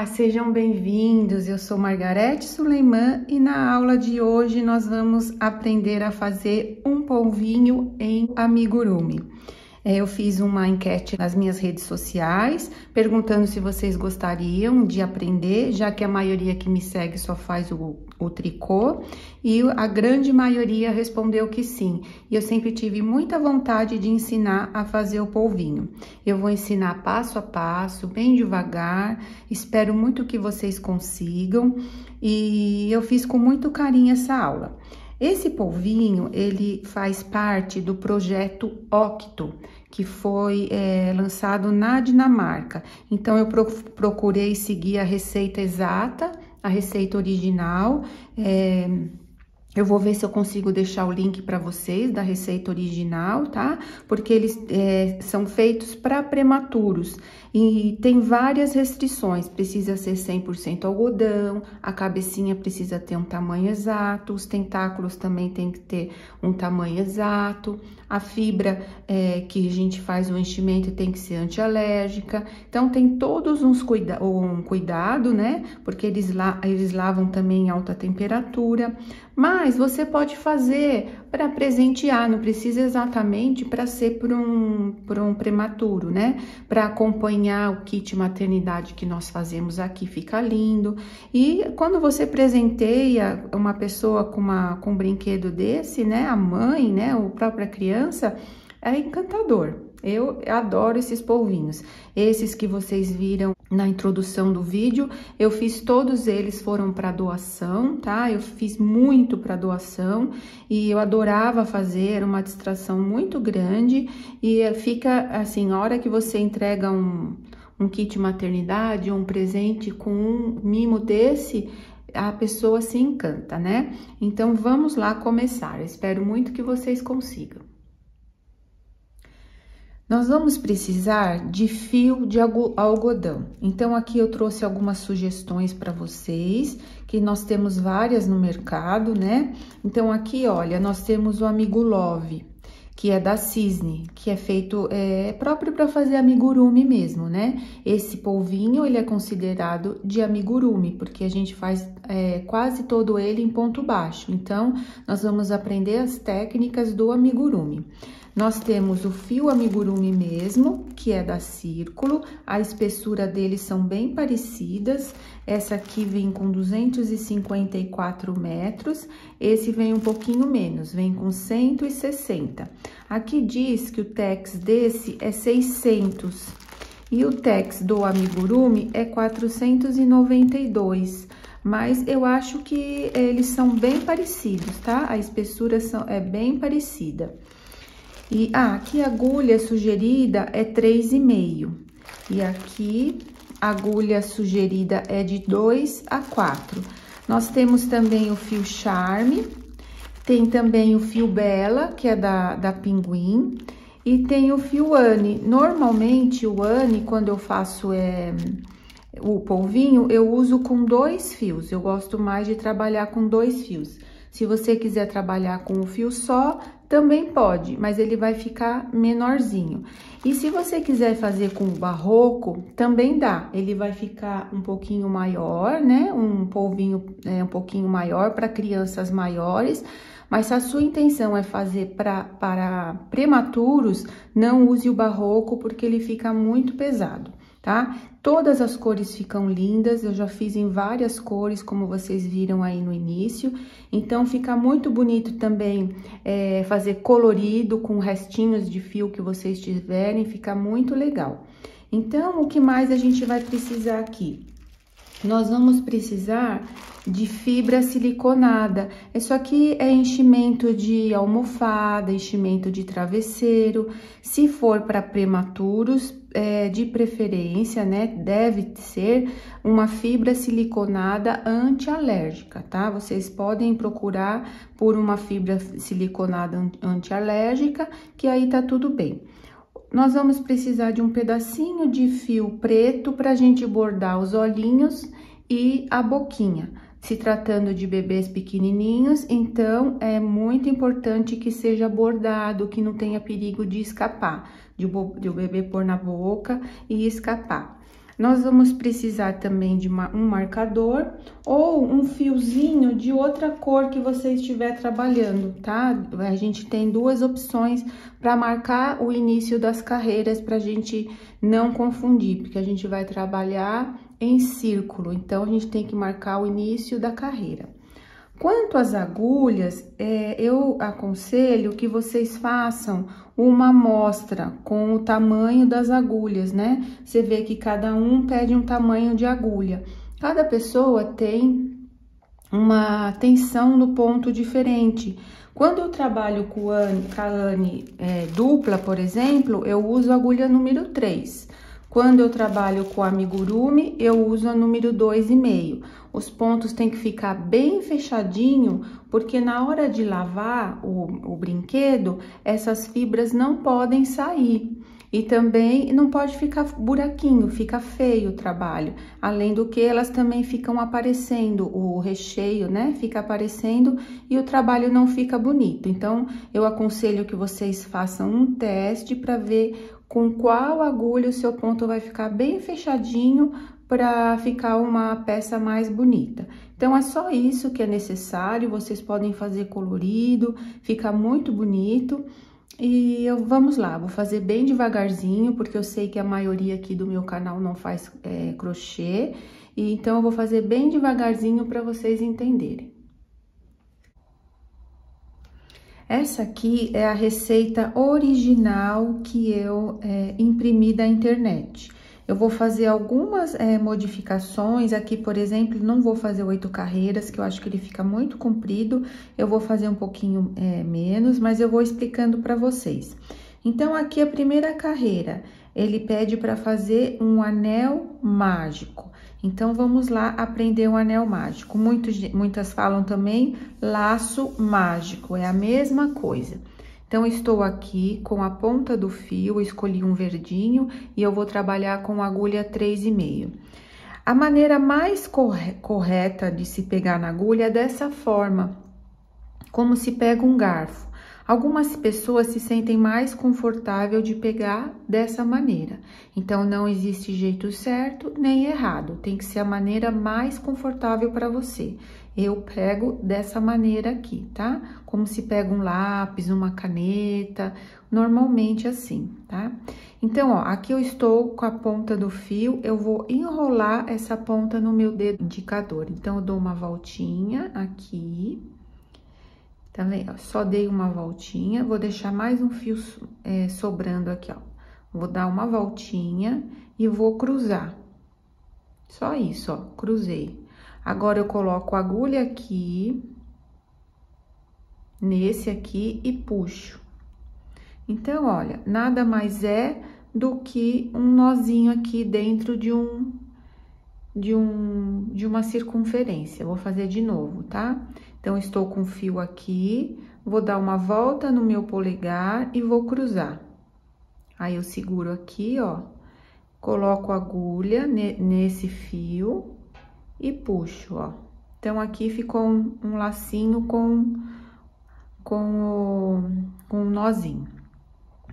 Olá, sejam bem-vindos. Eu sou Margarete Suleiman e na aula de hoje nós vamos aprender a fazer um polvinho em amigurumi. Eu fiz uma enquete nas minhas redes sociais, perguntando se vocês gostariam de aprender, já que a maioria que me segue só faz o tricô, e a grande maioria respondeu que sim. E eu sempre tive muita vontade de ensinar a fazer o polvinho. Eu vou ensinar passo a passo, bem devagar, espero muito que vocês consigam, e eu fiz com muito carinho essa aula. Esse polvinho, ele faz parte do projeto Octo, que foi lançado na Dinamarca. Então, eu procurei seguir a receita exata, a receita original. Eu vou ver se eu consigo deixar o link para vocês da receita original, tá? Porque eles são feitos para prematuros e tem várias restrições. Precisa ser 100% algodão, a cabecinha precisa ter um tamanho exato, os tentáculos também tem que ter um tamanho exato, a fibra que a gente faz o enchimento tem que ser antialérgica. Então, tem todos um cuidado, né? Porque eles lavam também em alta temperatura. Mas você pode fazer para presentear, não precisa exatamente para ser por um prematuro, né? Para acompanhar o kit maternidade que nós fazemos aqui, fica lindo. E quando você presenteia uma pessoa com um brinquedo desse, né? A mãe, né? A própria criança, é encantador. Eu adoro esses polvinhos. Esses que vocês viram na introdução do vídeo, eu fiz todos eles, foram para doação, tá? Eu fiz muito para doação e eu adorava fazer, era uma distração muito grande e fica assim, a hora que você entrega um kit maternidade, um presente com um mimo desse, a pessoa se encanta, né? Então, vamos lá começar. Eu espero muito que vocês consigam. Nós vamos precisar de fio de algodão. Então, aqui eu trouxe algumas sugestões para vocês, que nós temos várias no mercado, né? Então, aqui, olha, nós temos o Amigo Love, que é da Cisne, que é feito, próprio para fazer amigurumi mesmo, né? Esse polvinho, ele é considerado de amigurumi, porque a gente faz quase todo ele em ponto baixo. Então, nós vamos aprender as técnicas do amigurumi. Nós temos o fio amigurumi mesmo, que é da Círculo, a espessura deles são bem parecidas. Essa aqui vem com 254 metros, esse vem um pouquinho menos, vem com 160. Aqui diz que o tex desse é 600 e o tex do amigurumi é 492. Mas eu acho que eles são bem parecidos, tá? A espessura é bem parecida. E aqui a agulha sugerida é 3,5. E aqui a agulha sugerida é de 2 a 4. Nós temos também o fio Charme, tem também o fio Bela, que é da Pinguim, e tem o fio Anne. Normalmente o Anne, quando eu faço o polvinho, eu uso com 2 fios. Eu gosto mais de trabalhar com 2 fios. Se você quiser trabalhar com um fio só, também pode, mas ele vai ficar menorzinho. E se você quiser fazer com o barroco, também dá. Ele vai ficar um pouquinho maior, né? Um polvinho um pouquinho maior para crianças maiores. Mas se a sua intenção é fazer para prematuros, não use o barroco porque ele fica muito pesado, tá? Todas as cores ficam lindas, eu já fiz em várias cores, como vocês viram aí no início. Então, fica muito bonito também fazer colorido com restinhos de fio que vocês tiverem, fica muito legal. Então, o que mais a gente vai precisar aqui? Nós vamos precisar de fibra siliconada. Isso aqui é enchimento de almofada, enchimento de travesseiro. Se for para prematuros, de preferência, né? Deve ser uma fibra siliconada antialérgica, tá? Vocês podem procurar por uma fibra siliconada antialérgica, que aí tá tudo bem. Nós vamos precisar de um pedacinho de fio preto para a gente bordar os olhinhos e a boquinha. Se tratando de bebês pequenininhos, então é muito importante que seja bordado, que não tenha perigo de escapar, de o bebê pôr na boca e escapar. Nós vamos precisar também de um marcador ou um fiozinho de outra cor que você estiver trabalhando, tá? A gente tem duas opções para marcar o início das carreiras, para a gente não confundir, porque a gente vai trabalhar em círculo, então a gente tem que marcar o início da carreira. Quanto às agulhas, eu aconselho que vocês façam uma amostra com o tamanho das agulhas, né? Você vê que cada um pede um tamanho de agulha. Cada pessoa tem uma tensão no ponto diferente. Quando eu trabalho com a Anne dupla, por exemplo, eu uso a agulha número 3. Quando eu trabalho com a amigurumi, eu uso a número 2,5. Os pontos tem que ficar bem fechadinho, porque na hora de lavar o brinquedo, essas fibras não podem sair. E também não pode ficar buraquinho, fica feio o trabalho. Além do que, elas também ficam aparecendo, o recheio, né? Fica aparecendo e o trabalho não fica bonito. Então, eu aconselho que vocês façam um teste para ver com qual agulha o seu ponto vai ficar bem fechadinho para ficar uma peça mais bonita. Então, é só isso que é necessário, vocês podem fazer colorido, fica muito bonito. E vamos lá, vou fazer bem devagarzinho, porque eu sei que a maioria aqui do meu canal não faz crochê, e então eu vou fazer bem devagarzinho para vocês entenderem. Essa aqui é a receita original que eu imprimi da internet. Eu vou fazer algumas modificações aqui, por exemplo, não vou fazer 8 carreiras, que eu acho que ele fica muito comprido. Eu vou fazer um pouquinho menos, mas eu vou explicando para vocês. Então, aqui a primeira carreira, ele pede para fazer um anel mágico. Então, vamos lá aprender um anel mágico. Muitas falam também laço mágico, é a mesma coisa. Então, estou aqui com a ponta do fio, escolhi um verdinho e eu vou trabalhar com agulha 3,5. A maneira mais correta de se pegar na agulha é dessa forma, como se pega um garfo. Algumas pessoas se sentem mais confortável de pegar dessa maneira. Então, não existe jeito certo nem errado, tem que ser a maneira mais confortável para você. Eu pego dessa maneira aqui, tá? Como se pega um lápis, uma caneta, normalmente assim, tá? Então, ó, aqui eu estou com a ponta do fio, eu vou enrolar essa ponta no meu dedo indicador. Então, eu dou uma voltinha aqui. Tá vendo? Só dei uma voltinha, vou deixar mais um fio sobrando aqui, ó. Vou dar uma voltinha e vou cruzar. Só isso, ó, cruzei. Agora, eu coloco a agulha aqui, nesse aqui e puxo. Então, olha, nada mais é do que um nozinho aqui dentro de uma circunferência. Vou fazer de novo, tá? Então, estou com o fio aqui, vou dar uma volta no meu polegar e vou cruzar. Aí, eu seguro aqui, ó, coloco a agulha nesse fio e puxo, ó. Então, aqui ficou um lacinho com um nozinho.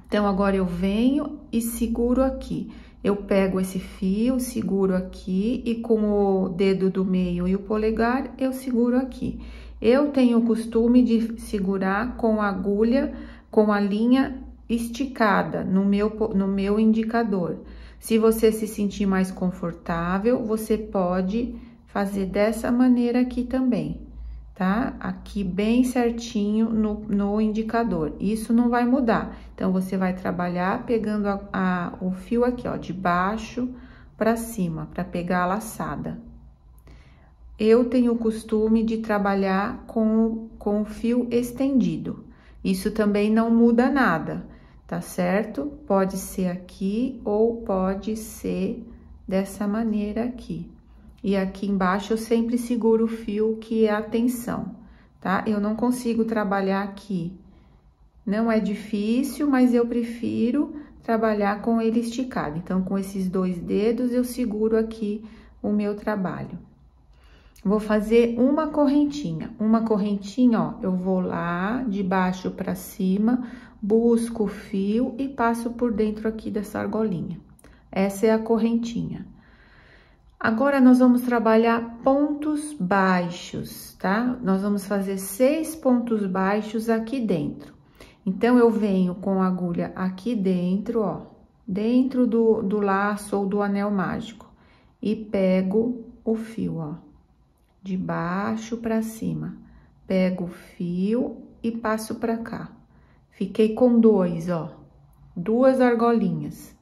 Então, agora eu venho e seguro aqui. Eu pego esse fio, seguro aqui e com o dedo do meio e o polegar, eu seguro aqui. Eu tenho o costume de segurar com a agulha, com a linha esticada no meu indicador. Se você se sentir mais confortável, você pode fazer dessa maneira aqui também, tá? Aqui bem certinho no indicador. Isso não vai mudar. Então, você vai trabalhar pegando o fio aqui, ó, de baixo para cima, para pegar a laçada. Eu tenho o costume de trabalhar com o fio estendido. Isso também não muda nada, tá certo? Pode ser aqui ou pode ser dessa maneira aqui. E aqui embaixo eu sempre seguro o fio, que é a tensão, tá? Eu não consigo trabalhar aqui. Não é difícil, mas eu prefiro trabalhar com ele esticado. Então, com esses 2 dedos, eu seguro aqui o meu trabalho. Vou fazer uma correntinha. Uma correntinha, ó, eu vou lá de baixo para cima, busco o fio e passo por dentro aqui dessa argolinha. Essa é a correntinha. Agora, nós vamos trabalhar pontos baixos, tá? Nós vamos fazer 6 pontos baixos aqui dentro. Então, eu venho com a agulha aqui dentro, ó, dentro do laço ou do anel mágico. E pego o fio, ó, de baixo pra cima. Pego o fio e passo pra cá. Fiquei com 2, ó, 2 argolinhas.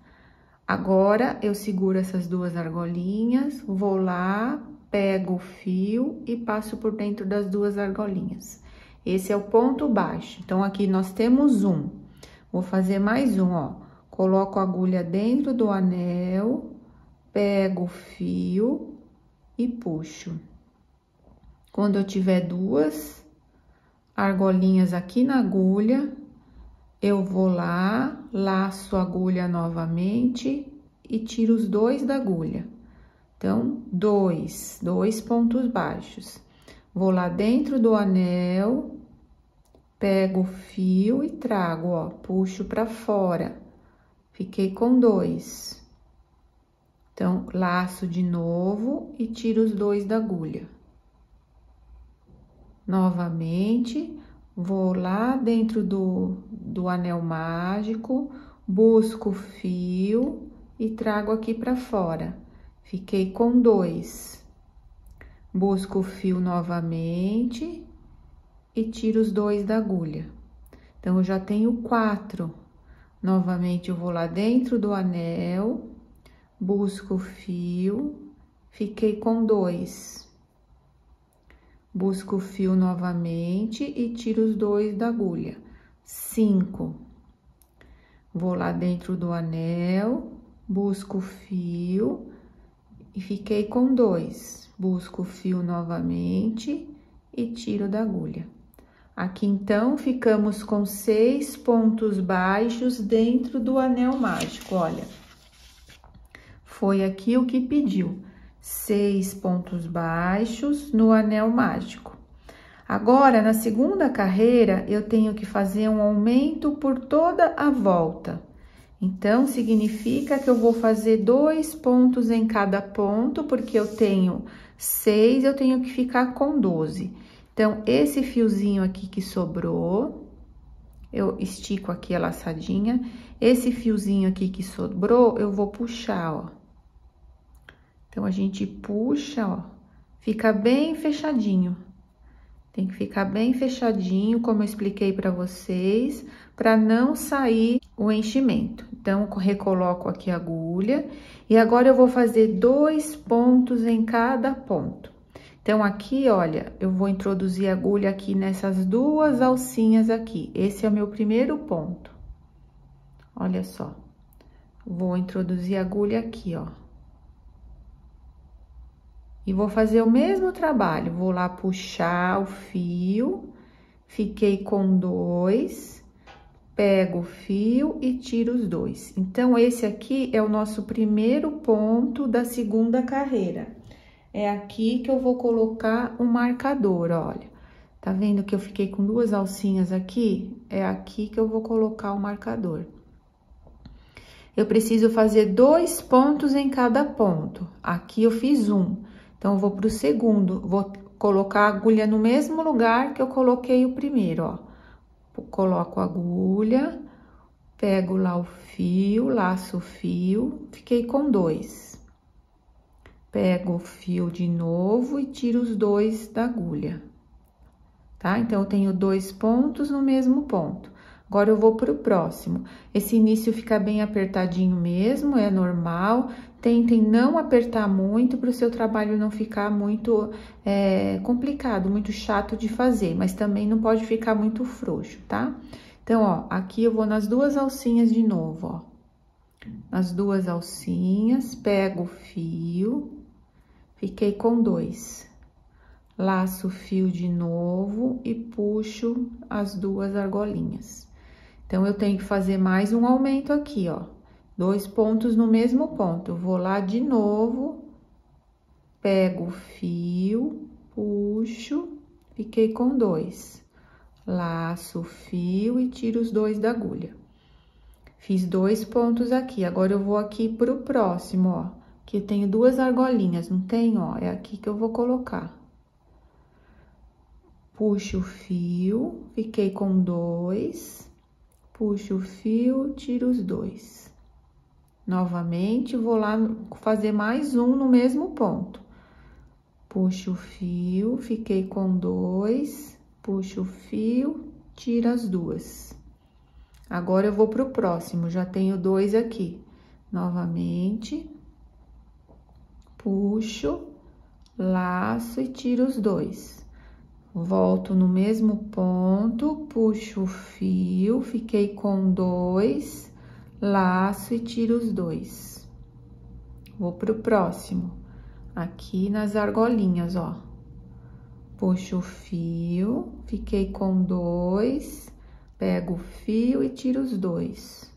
Agora, eu seguro essas 2 argolinhas, vou lá, pego o fio e passo por dentro das 2 argolinhas. Esse é o ponto baixo. Então, aqui nós temos um. Vou fazer mais um, ó. Coloco a agulha dentro do anel, pego o fio e puxo. Quando eu tiver 2 argolinhas aqui na agulha, eu vou lá, laço a agulha novamente e tiro os 2 da agulha. Então, 2 pontos baixos. Vou lá dentro do anel, pego o fio e trago, ó, puxo pra fora. Fiquei com 2. Então, laço de novo e tiro os 2 da agulha. Novamente, vou lá dentro do anel mágico, busco o fio e trago aqui pra fora. Fiquei com 2. Busco o fio novamente e tiro os 2 da agulha. Então, eu já tenho 4. Novamente, eu vou lá dentro do anel, busco o fio, fiquei com 2. Busco o fio novamente e tiro os 2 da agulha. 5. Vou lá dentro do anel, busco o fio e fiquei com 2. Busco o fio novamente e tiro da agulha. Aqui, então, ficamos com 6 pontos baixos dentro do anel mágico, olha. Foi aqui o que pediu. 6 pontos baixos no anel mágico. Agora, na segunda carreira, eu tenho que fazer um aumento por toda a volta. Então, significa que eu vou fazer 2 pontos em cada ponto, porque eu tenho 6, eu tenho que ficar com 12. Então, esse fiozinho aqui que sobrou, eu estico aqui a laçadinha. Esse fiozinho aqui que sobrou, eu vou puxar, ó. Então, a gente puxa, ó, fica bem fechadinho. Tem que ficar bem fechadinho, como eu expliquei pra vocês, pra não sair o enchimento. Então, eu recoloco aqui a agulha e agora eu vou fazer 2 pontos em cada ponto. Então, aqui, olha, eu vou introduzir a agulha aqui nessas 2 alcinhas aqui. Esse é o meu primeiro ponto. Olha só. Vou introduzir a agulha aqui, ó. E vou fazer o mesmo trabalho, vou lá puxar o fio, fiquei com 2, pego o fio e tiro os 2. Então, esse aqui é o nosso primeiro ponto da segunda carreira. É aqui que eu vou colocar o marcador, olha. Tá vendo que eu fiquei com 2 alcinhas aqui? É aqui que eu vou colocar o marcador. Eu preciso fazer 2 pontos em cada ponto. Aqui eu fiz 1. Então, eu vou pro segundo, vou colocar a agulha no mesmo lugar que eu coloquei o primeiro, ó. Coloco a agulha, pego lá o fio, laço o fio, fiquei com 2. Pego o fio de novo e tiro os 2 da agulha, tá? Então, eu tenho 2 pontos no mesmo ponto. Agora, eu vou pro próximo. Esse início fica bem apertadinho mesmo, é normal. Tentem não apertar muito para o seu trabalho não ficar muito complicado, muito chato de fazer, mas também não pode ficar muito frouxo, tá? Então, ó, aqui eu vou nas 2 alcinhas de novo, ó. Nas 2 alcinhas, pego o fio, fiquei com 2. Laço o fio de novo e puxo as 2 argolinhas. Então, eu tenho que fazer mais um aumento aqui, ó. 2 pontos no mesmo ponto. Eu vou lá de novo, pego o fio, puxo, fiquei com 2. Laço o fio e tiro os 2 da agulha. Fiz 2 pontos aqui. Agora, eu vou aqui pro próximo, ó, Aqui eu tenho duas argolinhas, não tem, ó? É aqui que eu vou colocar. Puxo o fio, fiquei com 2, puxo o fio, tiro os 2. Novamente, vou lá fazer mais um no mesmo ponto. Puxo o fio, fiquei com 2, puxo o fio, tiro as 2. Agora, eu vou pro próximo, já tenho 2 aqui. Novamente, puxo, laço e tiro os 2. Volto no mesmo ponto, puxo o fio, fiquei com 2, laço e tiro os 2. Vou pro próximo, aqui nas argolinhas, ó. Puxo o fio, fiquei com 2, pego o fio e tiro os 2.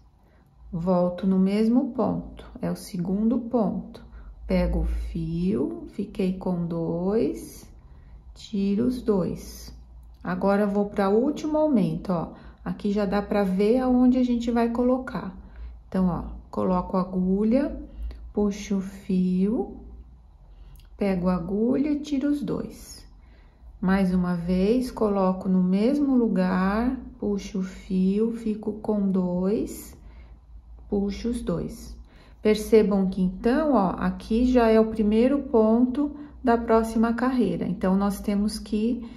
Volto no mesmo ponto, é o segundo ponto. Pego o fio, fiquei com 2, tiro os 2. Agora, vou para o último aumento, ó. Aqui já dá para ver aonde a gente vai colocar. Então, ó, coloco a agulha, puxo o fio, pego a agulha e tiro os 2. Mais uma vez, coloco no mesmo lugar, puxo o fio, fico com 2, puxo os 2. Percebam que, então, ó, aqui já é o primeiro ponto da próxima carreira. Então, nós temos que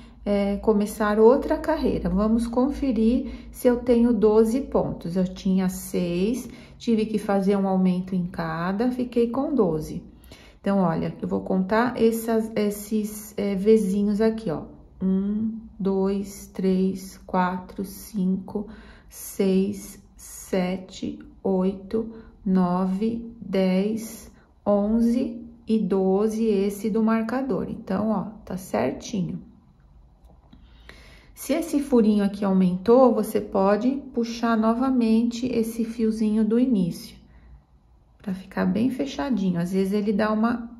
começar outra carreira. Vamos conferir se eu tenho 12 pontos. Eu tinha 6, tive que fazer um aumento em cada, fiquei com 12. Então, olha, eu vou contar esses vezinhos aqui, ó. 1, 2, 3, 4, 5, 6, 7, 8, 9, 10, 11 e 12, esse do marcador. Então, ó, tá certinho. Se esse furinho aqui aumentou, você pode puxar novamente esse fiozinho do início, pra ficar bem fechadinho. Às vezes, ele dá uma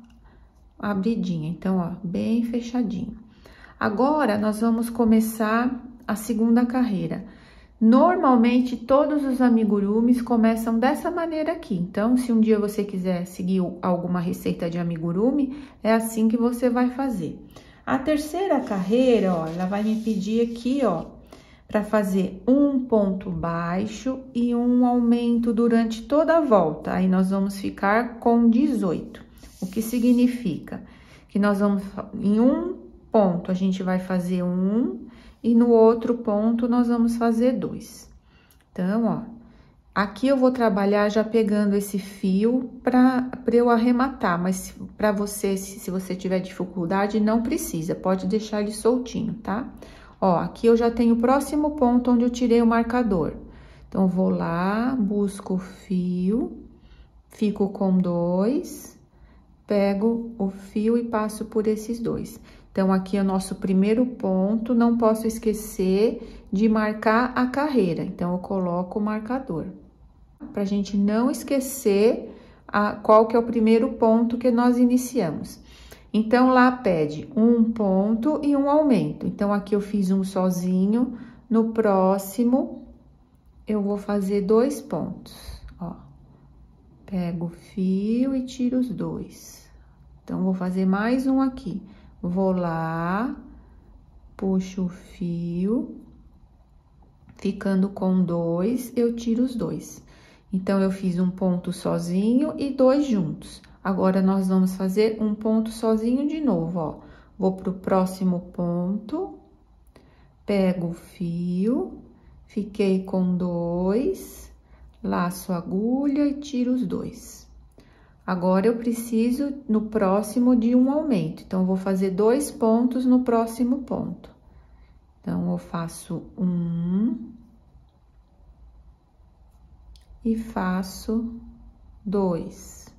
abridinha, então, ó, bem fechadinho. Agora, nós vamos começar a segunda carreira. Normalmente, todos os amigurumis começam dessa maneira aqui. Então, se um dia você quiser seguir alguma receita de amigurumi, é assim que você vai fazer. A terceira carreira, ó, ela vai me pedir aqui, ó, para fazer um ponto baixo e um aumento durante toda a volta. Aí, nós vamos ficar com 18. O que significa? Que nós vamos, em um ponto, a gente vai fazer 1, e no outro ponto, nós vamos fazer 2. Então, ó, aqui eu vou trabalhar já pegando esse fio para eu arrematar, mas para você, se você tiver dificuldade, não precisa, pode deixar ele soltinho, tá? Ó, aqui eu já tenho o próximo ponto onde eu tirei o marcador. Então, vou lá, busco o fio, fico com 2, pego o fio e passo por esses 2. Então, aqui é o nosso primeiro ponto, não posso esquecer de marcar a carreira. Então, eu coloco o marcador. Pra gente não esquecer qual que é o primeiro ponto que nós iniciamos. Então, lá pede um ponto e um aumento. Então, aqui eu fiz um sozinho, no próximo eu vou fazer 2 pontos, ó. Pego o fio e tiro os 2. Então, vou fazer mais um aqui. Vou lá, puxo o fio, ficando com 2, eu tiro os 2. Então, eu fiz um ponto sozinho e 2 juntos. Agora, nós vamos fazer um ponto sozinho de novo, ó. Vou pro próximo ponto, pego o fio, fiquei com 2, laço a agulha e tiro os 2. Agora, eu preciso, no próximo, de um aumento. Então, vou fazer 2 pontos no próximo ponto. Então, eu faço 1 e faço 2.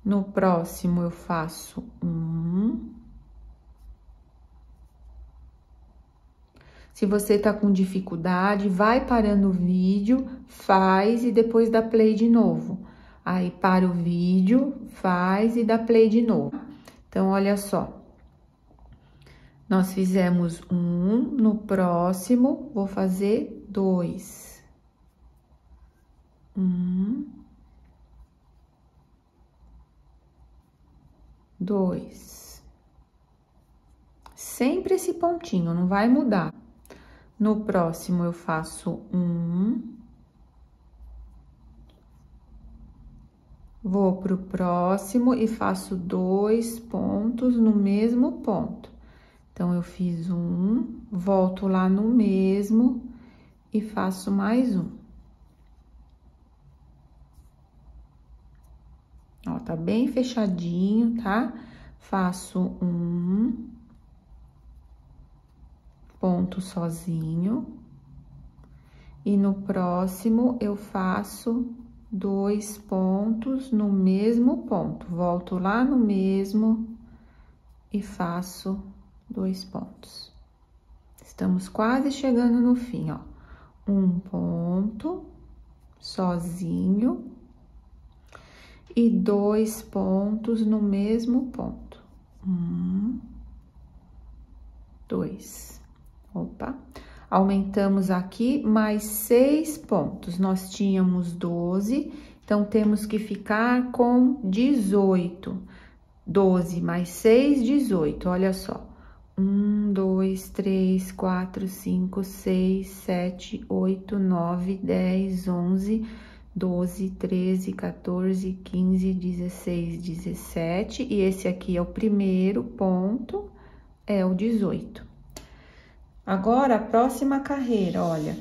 No próximo, eu faço 1. Se você tá com dificuldade, vai parando o vídeo, faz e depois dá play de novo. Aí, para o vídeo, faz e dá play de novo. Então, olha só. Nós fizemos 1, no próximo, vou fazer 2. 2. Sempre esse pontinho, não vai mudar. No próximo, eu faço 1. Vou pro próximo e faço 2 pontos no mesmo ponto. Então, eu fiz 1, volto lá no mesmo e faço mais 1. Ó, tá bem fechadinho, tá? Faço 1 ponto sozinho. E no próximo, eu faço 2 pontos no mesmo ponto. Volto lá no mesmo e faço 2 pontos. Estamos quase chegando no fim, ó. 1 ponto sozinho e 2 pontos no mesmo ponto. 1, 2. Opa. Aumentamos aqui mais 6 pontos. Nós tínhamos 12, então temos que ficar com 18. 12 mais 6, 18. Olha só. 1, 2, 3, 4, 5, 6, 7, 8, 9, 10, 11, 12, 13, 14, 15, 16, 17. E esse aqui é o primeiro ponto, é o 18. Agora, a próxima carreira, olha.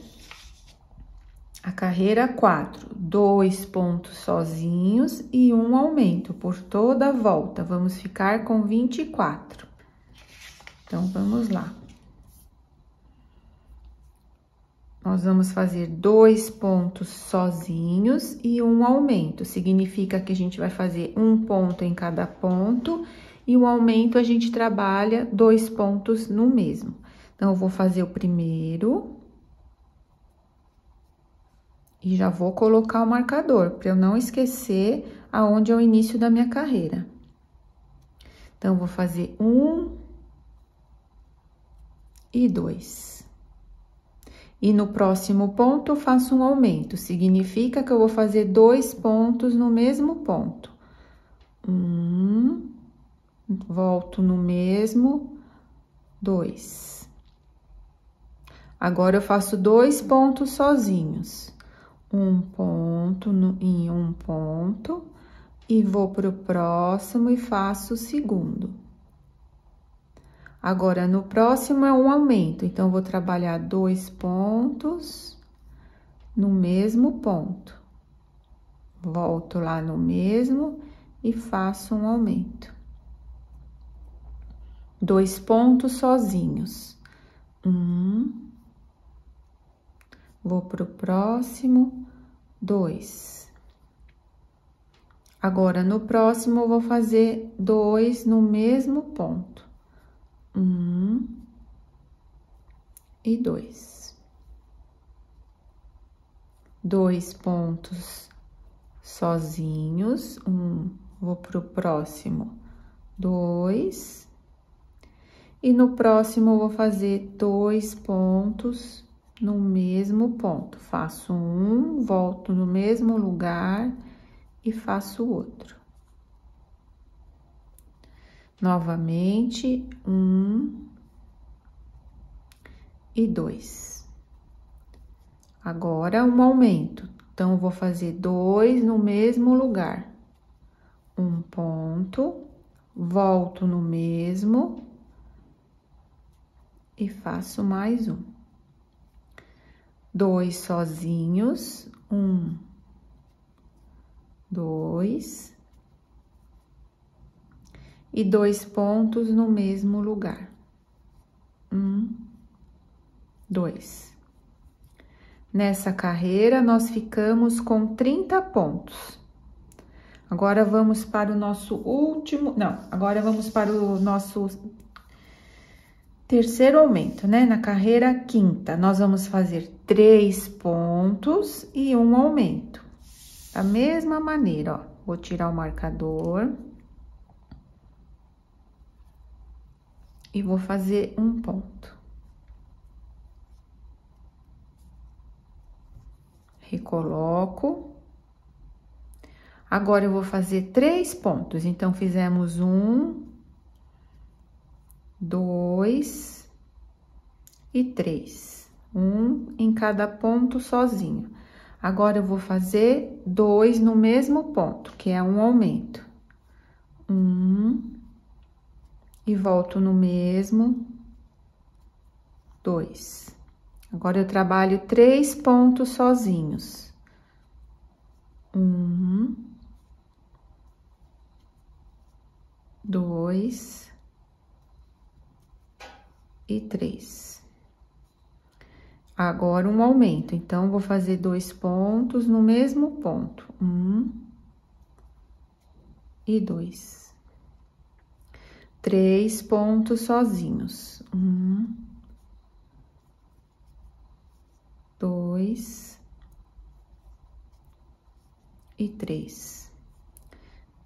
A carreira 4, 2 pontos sozinhos e 1 aumento por toda a volta. Vamos ficar com 24. Então, vamos lá. Nós vamos fazer 2 pontos sozinhos e 1 aumento. Significa que a gente vai fazer 1 ponto em cada ponto e o aumento a gente trabalha 2 pontos no mesmo. Então, eu vou fazer o primeiro. E já vou colocar o marcador, para eu não esquecer aonde é o início da minha carreira. Então, vou fazer 1 e 2. E no próximo ponto, eu faço um aumento. Significa que eu vou fazer 2 pontos no mesmo ponto. 1, volto no mesmo, 2. Agora, eu faço 2 pontos sozinhos. 1 ponto em 1 ponto, e vou pro próximo e faço o segundo. Agora, no próximo é um aumento, então, vou trabalhar 2 pontos no mesmo ponto. Volto lá no mesmo e faço um aumento. 2 pontos sozinhos. 1. Vou pro próximo, 2. Agora, no próximo, eu vou fazer 2 no mesmo ponto. 1 e 2. 2 pontos sozinhos, 1, vou pro próximo, 2. E no próximo, eu vou fazer 2 pontos no mesmo ponto. Faço 1, volto no mesmo lugar e faço o outro. Novamente, 1 e 2. Agora, um aumento. Então, eu vou fazer 2 no mesmo lugar. 1 ponto, volto no mesmo e faço mais 1. 2 sozinhos, 1, 2, e 2 pontos no mesmo lugar. 1, 2. Nessa carreira, nós ficamos com 30 pontos. Agora, vamos para o nosso último... Não, agora vamos para o nosso terceiro aumento, né? Na carreira quinta, nós vamos fazer 3 pontos e 1 aumento. Da mesma maneira, ó. Vou tirar o marcador. E vou fazer 1 ponto. Recoloco Agora, eu vou fazer 3 pontos. Então, fizemos 1, 2 e 3. 1 em cada ponto sozinho. Agora, eu vou fazer 2 no mesmo ponto, que é um aumento. 1 e volto no mesmo, 2. Agora, eu trabalho 3 pontos sozinhos. 1, 2 e 3. Agora, um aumento. Então, vou fazer 2 pontos no mesmo ponto. 1 e 2. 3 pontos sozinhos. 1, 2 e 3.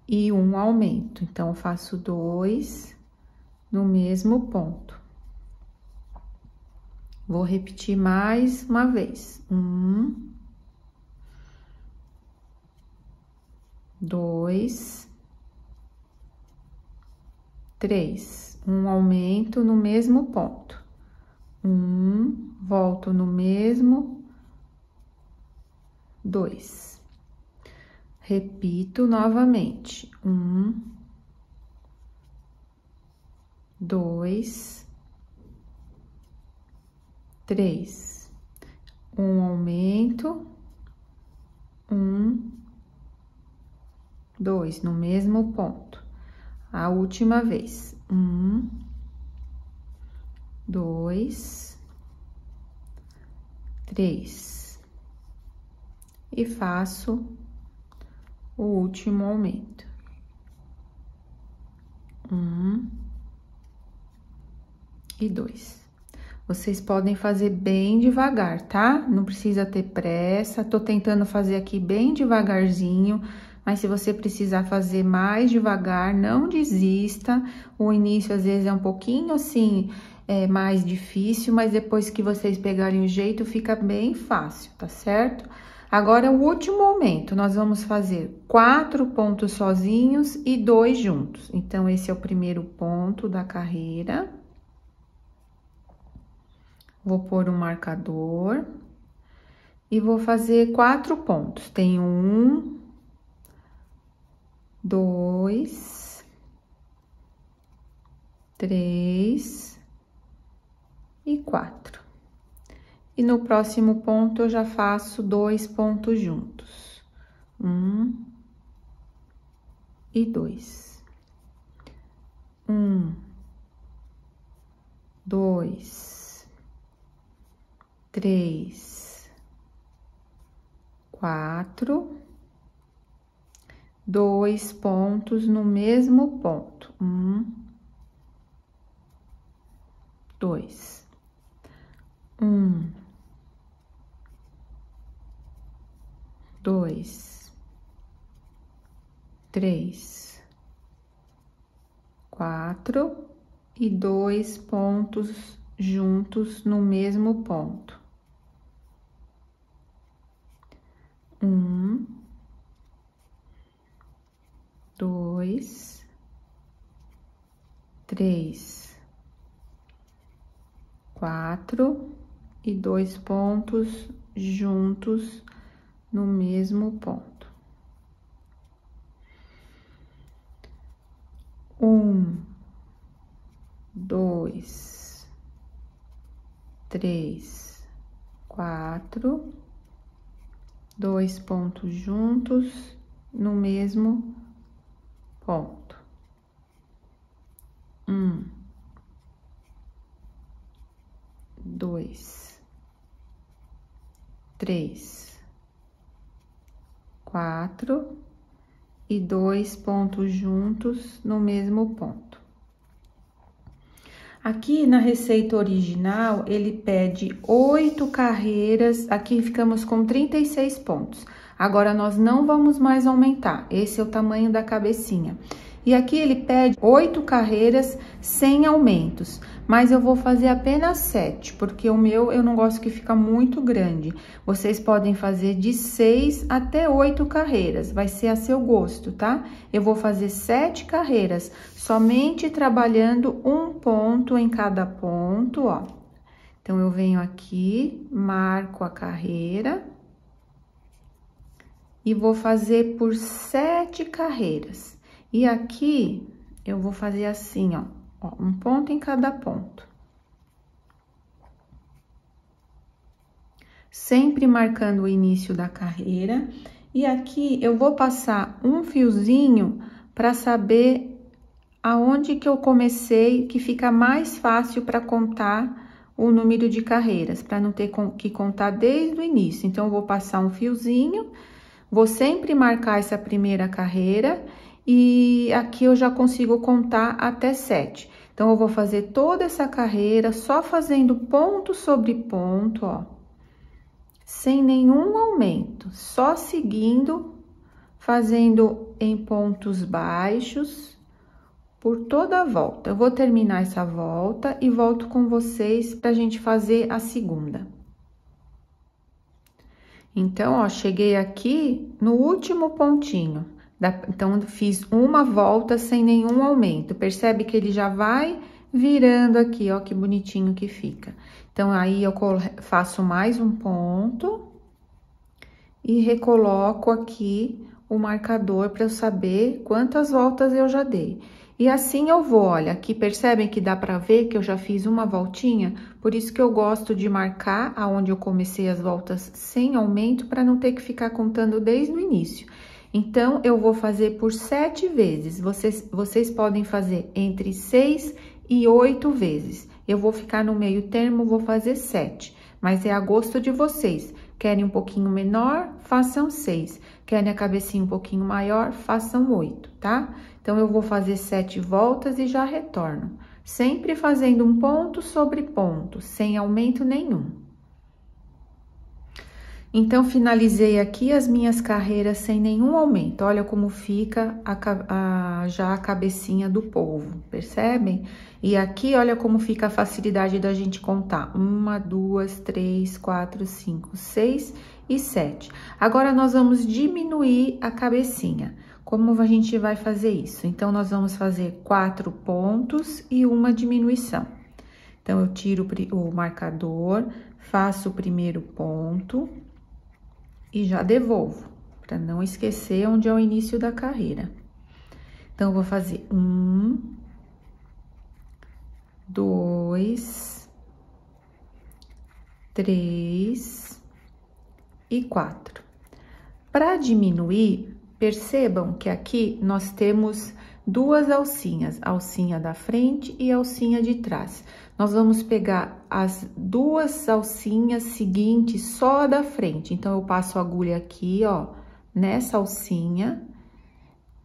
E um aumento. Então, eu faço 2 no mesmo ponto. Vou repetir mais uma vez. 1, 2, 3. Um aumento no mesmo ponto. 1, volto no mesmo, 2. Repito novamente. 1, 2, 3. Um aumento, 1, 2, no mesmo ponto. A última vez. 1, 2, 3. E faço o último aumento. 1 e 2. Vocês podem fazer bem devagar, tá? Não precisa ter pressa. Tô tentando fazer aqui bem devagarzinho, mas se você precisar fazer mais devagar, não desista. O início, às vezes, é um pouquinho, assim, mais difícil, mas depois que vocês pegarem o jeito, fica bem fácil, tá certo? Agora, o último aumento, nós vamos fazer 4 pontos sozinhos e 2 juntos. Então, esse é o primeiro ponto da carreira. Vou pôr um marcador e vou fazer 4 pontos. Tem 1, 2, 3 e 4. E no próximo ponto, eu já faço 2 pontos juntos. 1 e 2. 1, 2, 3, 4, 2 pontos no mesmo ponto. 1, 2. 1, 2, 3, 4 e 2 pontos juntos no mesmo ponto. 1, 2, 3, 4 e 2 pontos juntos no mesmo ponto. 1, 2, 3, 4, 2 pontos juntos no mesmo ponto. 1, 2, 3, 4 e 2 pontos juntos no mesmo ponto. Aqui na receita original, ele pede 8 carreiras, aqui ficamos com 36 pontos. Agora, nós não vamos mais aumentar, esse é o tamanho da cabecinha. E aqui ele pede 8 carreiras sem aumentos, mas eu vou fazer apenas 7, porque o meu eu não gosto que fica muito grande. Vocês podem fazer de 6 até 8 carreiras, vai ser a seu gosto, tá? Eu vou fazer 7 carreiras, somente trabalhando um ponto em cada ponto, ó. Então, eu venho aqui, marco a carreira e vou fazer por 7 carreiras. E aqui, eu vou fazer assim, ó, um ponto em cada ponto. Sempre marcando o início da carreira. E aqui, eu vou passar um fiozinho para saber aonde que eu comecei, que fica mais fácil para contar o número de carreiras, para não ter que contar desde o início. Então, eu vou passar um fiozinho, vou sempre marcar essa primeira carreira e aqui eu já consigo contar até 7. Então, eu vou fazer toda essa carreira só fazendo ponto sobre ponto, ó, sem nenhum aumento, só seguindo, fazendo em pontos baixos por toda a volta. Eu vou terminar essa volta e volto com vocês pra gente fazer a segunda. Então, ó, cheguei aqui no último pontinho. Então, fiz uma volta sem nenhum aumento. Percebe que ele já vai virando aqui, ó, que bonitinho que fica. Então, aí eu faço mais um ponto e recoloco aqui o marcador para eu saber quantas voltas eu já dei. E assim eu vou, olha, aqui percebem que dá pra ver que eu já fiz uma voltinha? Por isso que eu gosto de marcar aonde eu comecei as voltas sem aumento, para não ter que ficar contando desde o início. Então, eu vou fazer por 7 vezes. Vocês podem fazer entre 6 e 8 vezes. Eu vou ficar no meio termo, vou fazer 7. Mas é a gosto de vocês. Querem um pouquinho menor? Façam 6. Querem a cabecinha um pouquinho maior? Façam 8, tá? Então, eu vou fazer 7 voltas e já retorno. Sempre fazendo um ponto sobre ponto, sem aumento nenhum. Então, finalizei aqui as minhas carreiras sem nenhum aumento. Olha como fica já a cabecinha do polvo, percebem? E aqui, olha como fica a facilidade da gente contar. 1, 2, 3, 4, 5, 6 e 7. Agora, nós vamos diminuir a cabecinha. Como a gente vai fazer isso? Então, nós vamos fazer 4 pontos e uma diminuição. Então, eu tiro o marcador, faço o primeiro ponto e já devolvo, para não esquecer onde é o início da carreira. Então, eu vou fazer 1, 2, 3 e 4. Para diminuir, percebam que aqui nós temos 2 alcinhas, a alcinha da frente e a alcinha de trás. Nós vamos pegar as 2 alcinhas seguintes só a da frente. Então, eu passo a agulha aqui, ó, nessa alcinha,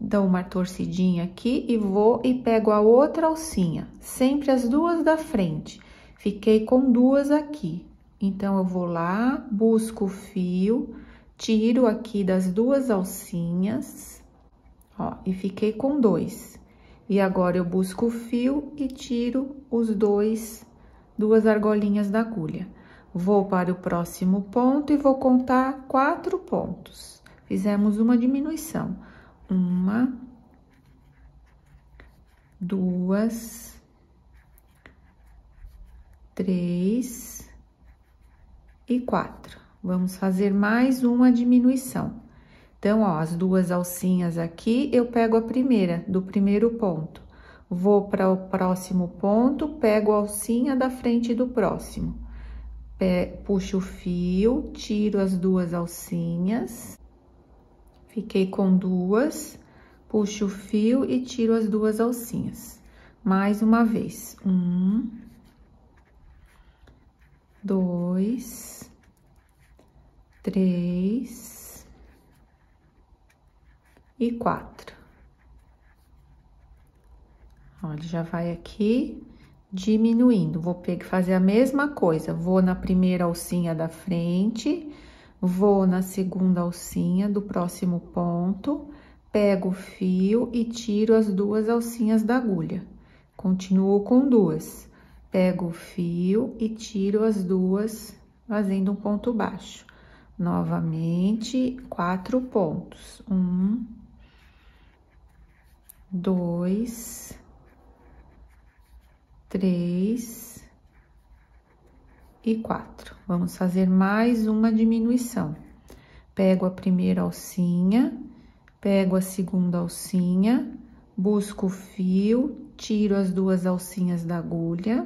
dou uma torcidinha aqui e vou e pego a outra alcinha, sempre as 2 da frente. Fiquei com 2 aqui. Então, eu vou lá, busco o fio, tiro aqui das 2 alcinhas, ó, e fiquei com 2. E agora, eu busco o fio e tiro os 2 argolinhas da agulha. Vou para o próximo ponto e vou contar 4 pontos. Fizemos uma diminuição. 1, 2, 3 e 4. Vamos fazer mais uma diminuição. Então, ó, as 2 alcinhas aqui, eu pego a primeira, do primeiro ponto. Vou para o próximo ponto, pego a alcinha da frente do próximo. Puxo o fio, tiro as 2 alcinhas. Fiquei com 2, puxo o fio e tiro as 2 alcinhas. Mais uma vez. 1, 2, 3... e 4. Olha, já vai aqui diminuindo. Vou fazer a mesma coisa. Vou na primeira alcinha da frente, vou na segunda alcinha do próximo ponto, pego o fio e tiro as 2 alcinhas da agulha. Continuo com 2. Pego o fio e tiro as 2, fazendo um ponto baixo. Novamente, 4 pontos. 1, 2, 3 e 4. Vamos fazer mais uma diminuição. Pego a primeira alcinha, pego a segunda alcinha, busco o fio, tiro as 2 alcinhas da agulha,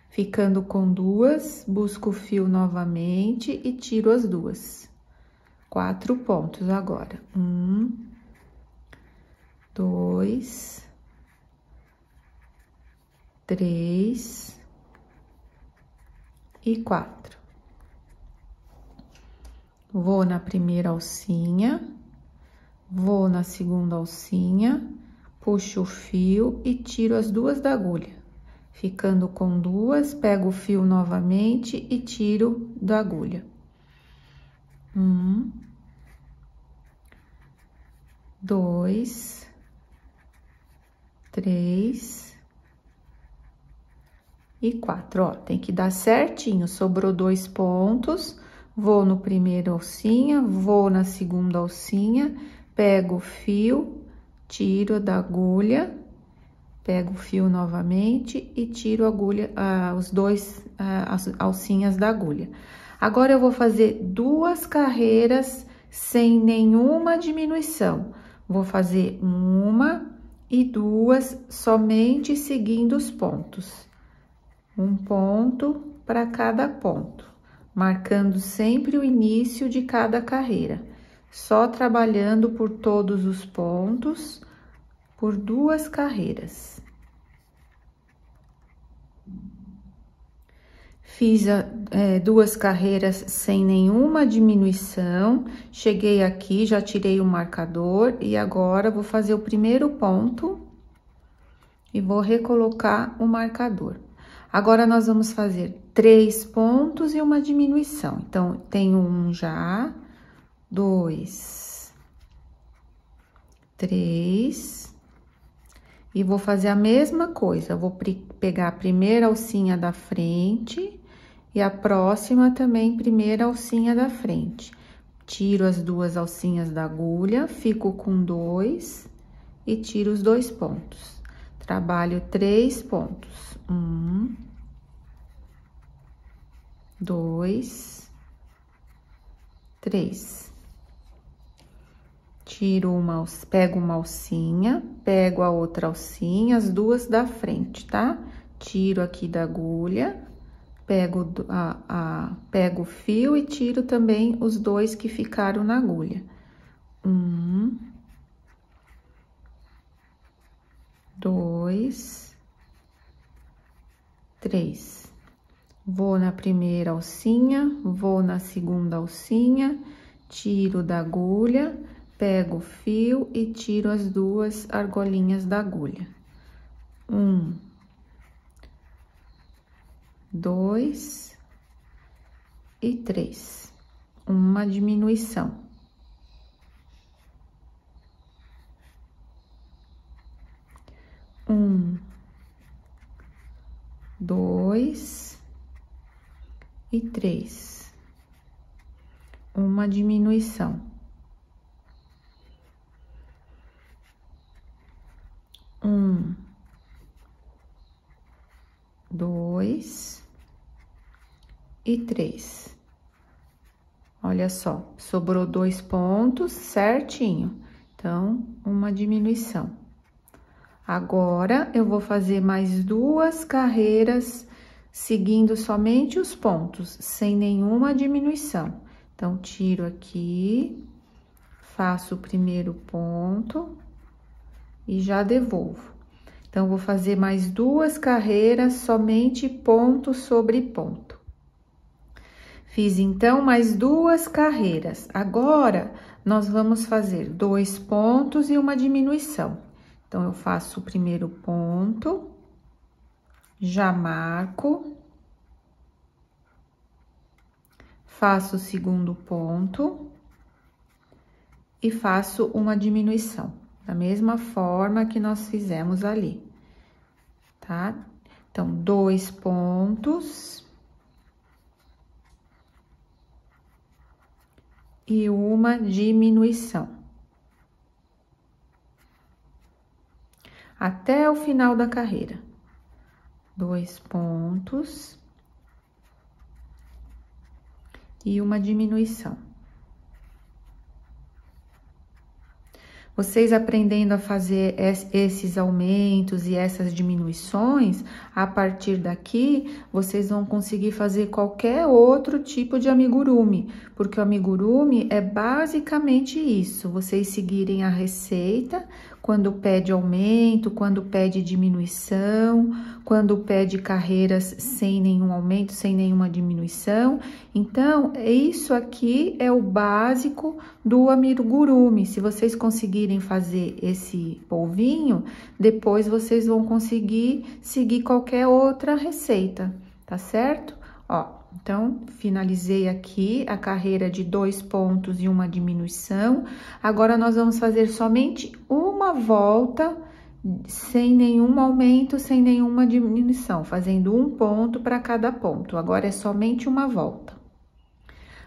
ficando com 2, busco o fio novamente e tiro as 2. 4 pontos agora. 1, 2, 3 e 4. Vou na primeira alcinha, vou na segunda alcinha, puxo o fio e tiro as 2 da agulha. Ficando com 2, pego o fio novamente e tiro da agulha. 1, 2, 3 e 4. Ó, tem que dar certinho. Sobrou 2 pontos. Vou no primeiro alcinha, vou na segunda alcinha, pego o fio, tiro da agulha, pego o fio novamente e tiro a agulha, as alcinhas da agulha. Agora, eu vou fazer 2 carreiras sem nenhuma diminuição. Vou fazer 1 e 2 somente seguindo os pontos. 1 ponto para cada ponto, marcando sempre o início de cada carreira. Só trabalhando por todos os pontos, por 2 carreiras. Fiz 2 carreiras sem nenhuma diminuição. Cheguei aqui, já tirei o marcador e agora vou fazer o primeiro ponto e vou recolocar o marcador. Agora, nós vamos fazer 3 pontos e uma diminuição. Então, tenho 1 já, 2, 3, e vou fazer a mesma coisa. Vou pegar a primeira alcinha da frente e a próxima também, primeira alcinha da frente. Tiro as 2 alcinhas da agulha, fico com 2 e tiro os 2 pontos. Trabalho 3 pontos. 1, 2, 3. Pego uma alcinha, pego a outra alcinha, as 2 da frente, tá? Tiro aqui da agulha, pego o fio e tiro também os 2 que ficaram na agulha. 1, 2, 3. Vou na primeira alcinha, vou na segunda alcinha, tiro da agulha, pego o fio e tiro as 2 argolinhas da agulha. 1, 2 e 3. Uma diminuição. 1, 2 e 3. Uma diminuição. 1, 2 e 3. Olha só, sobrou 2 pontos certinho. Então, uma diminuição. Agora, eu vou fazer mais 2 carreiras seguindo somente os pontos, sem nenhuma diminuição. Então, tiro aqui, faço o primeiro ponto e já devolvo. Então, vou fazer mais 2 carreiras, somente ponto sobre ponto. Fiz, então, mais 2 carreiras. Agora, nós vamos fazer 2 pontos e uma diminuição. Então, eu faço o primeiro ponto, já marco, faço o segundo ponto e faço uma diminuição, da mesma forma que nós fizemos ali, tá? Então, 2 pontos e uma diminuição. Até o final da carreira. 2 pontos e uma diminuição. Vocês aprendendo a fazer esses aumentos e essas diminuições, a partir daqui, vocês vão conseguir fazer qualquer outro tipo de amigurumi, porque o amigurumi é basicamente isso, vocês seguirem a receita, quando pede aumento, quando pede diminuição, quando pede carreiras sem nenhum aumento, sem nenhuma diminuição. Então, isso aqui é o básico do amigurumi. Se vocês conseguirem fazer esse polvinho, depois vocês vão conseguir seguir qualquer outra receita, tá certo? Ó, então, finalizei aqui a carreira de 2 pontos e uma diminuição. Agora, nós vamos fazer somente uma volta, sem nenhum aumento, sem nenhuma diminuição, fazendo 1 ponto para cada ponto. Agora, é somente uma volta.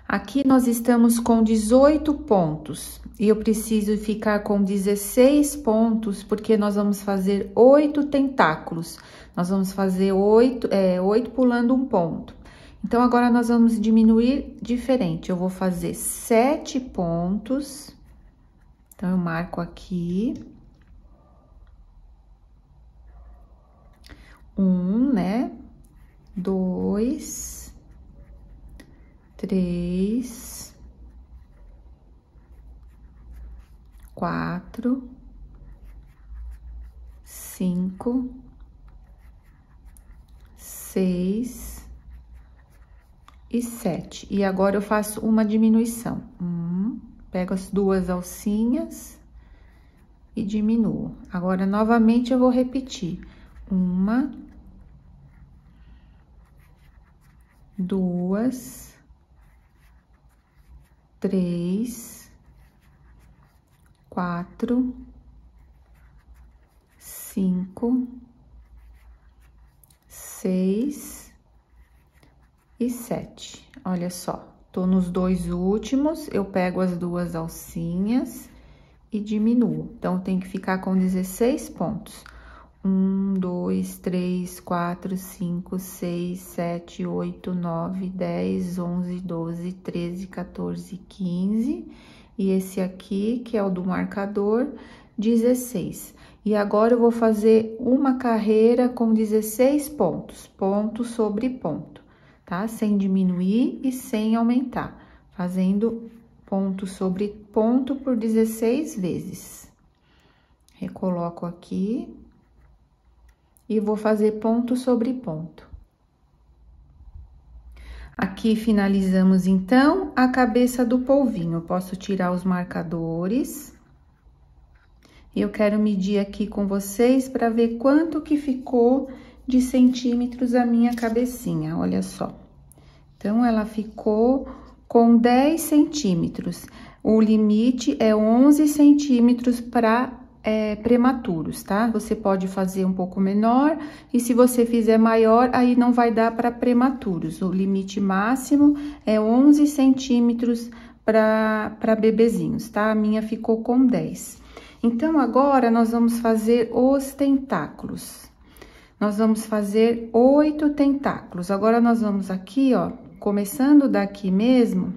Aqui, nós estamos com 18 pontos e eu preciso ficar com 16 pontos, porque nós vamos fazer 8 tentáculos. Nós vamos fazer 8 pulando 1 ponto. Então, agora, nós vamos diminuir diferente. Eu vou fazer 7 pontos. Então, eu marco aqui. 1, né? 2, 3, 4, 5, 6 e 7. E agora eu faço uma diminuição. Pego as 2 alcinhas e diminuo. Agora, novamente, eu vou repetir. 1, 2, 3, 4, 5, 6 e 7. Olha só, tô nos 2 últimos, eu pego as 2 alcinhas e diminuo. Então, tem que ficar com 16 pontos. 1, 2, 3, 4, 5, 6, 7, 8, 9, 10, 11, 12, 13, 14, 15. E esse aqui, que é o do marcador, 16. E agora, eu vou fazer uma carreira com 16 pontos, ponto sobre ponto, tá? Sem diminuir e sem aumentar, fazendo ponto sobre ponto por 16 vezes. Recoloco aqui. E vou fazer ponto sobre ponto. Aqui finalizamos, então, a cabeça do polvinho. Eu posso tirar os marcadores. Eu quero medir aqui com vocês para ver quanto que ficou de centímetros a minha cabecinha, olha só. Então, ela ficou com 10 centímetros. O limite é 11 centímetros para prematuros, tá? Você pode fazer um pouco menor e se você fizer maior, aí não vai dar para prematuros. O limite máximo é 11 centímetros para bebezinhos, tá? A minha ficou com 10. Então, agora, nós vamos fazer os tentáculos. Nós vamos fazer 8 tentáculos. Agora, nós vamos aqui, ó, começando daqui mesmo,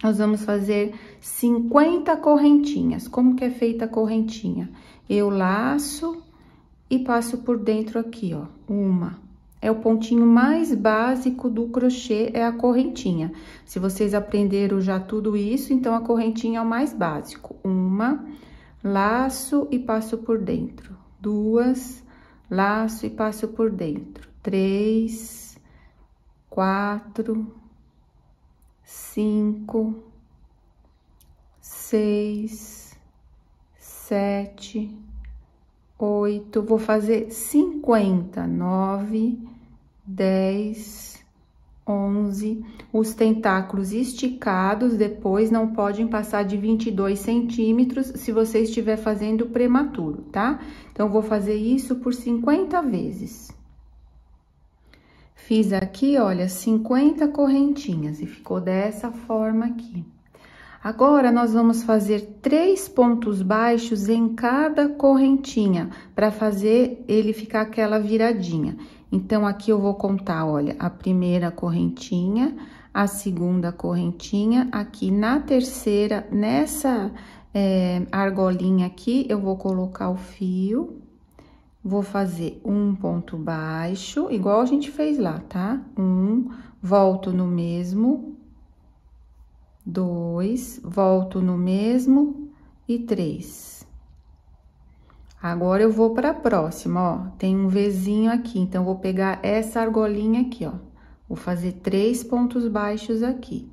nós vamos fazer 50 correntinhas. Como que é feita a correntinha? Eu laço e passo por dentro aqui, ó, uma. É o pontinho mais básico do crochê, é a correntinha. Se vocês aprenderam já tudo isso, então a correntinha é o mais básico. Uma, laço e passo por dentro. 2, laço e passo por dentro. 3, 4, 5, 6, 7, 8, vou fazer 50, 9, 10, 11. Os tentáculos esticados depois não podem passar de 22 centímetros se você estiver fazendo prematuro, tá? Então, vou fazer isso por 50 vezes. Fiz aqui, olha, 50 correntinhas e ficou dessa forma aqui. Agora, nós vamos fazer 3 pontos baixos em cada correntinha, para fazer ele ficar aquela viradinha. Então, aqui eu vou contar, olha, a primeira correntinha, a segunda correntinha, aqui na terceira, nessa argolinha aqui, eu vou colocar o fio, vou fazer um ponto baixo, igual a gente fez lá, tá? Volto no mesmo, 2, volto no mesmo e 3. Agora, eu vou para a próxima, ó, tem um Vzinho aqui, então, vou pegar essa argolinha aqui, ó, vou fazer 3 pontos baixos aqui.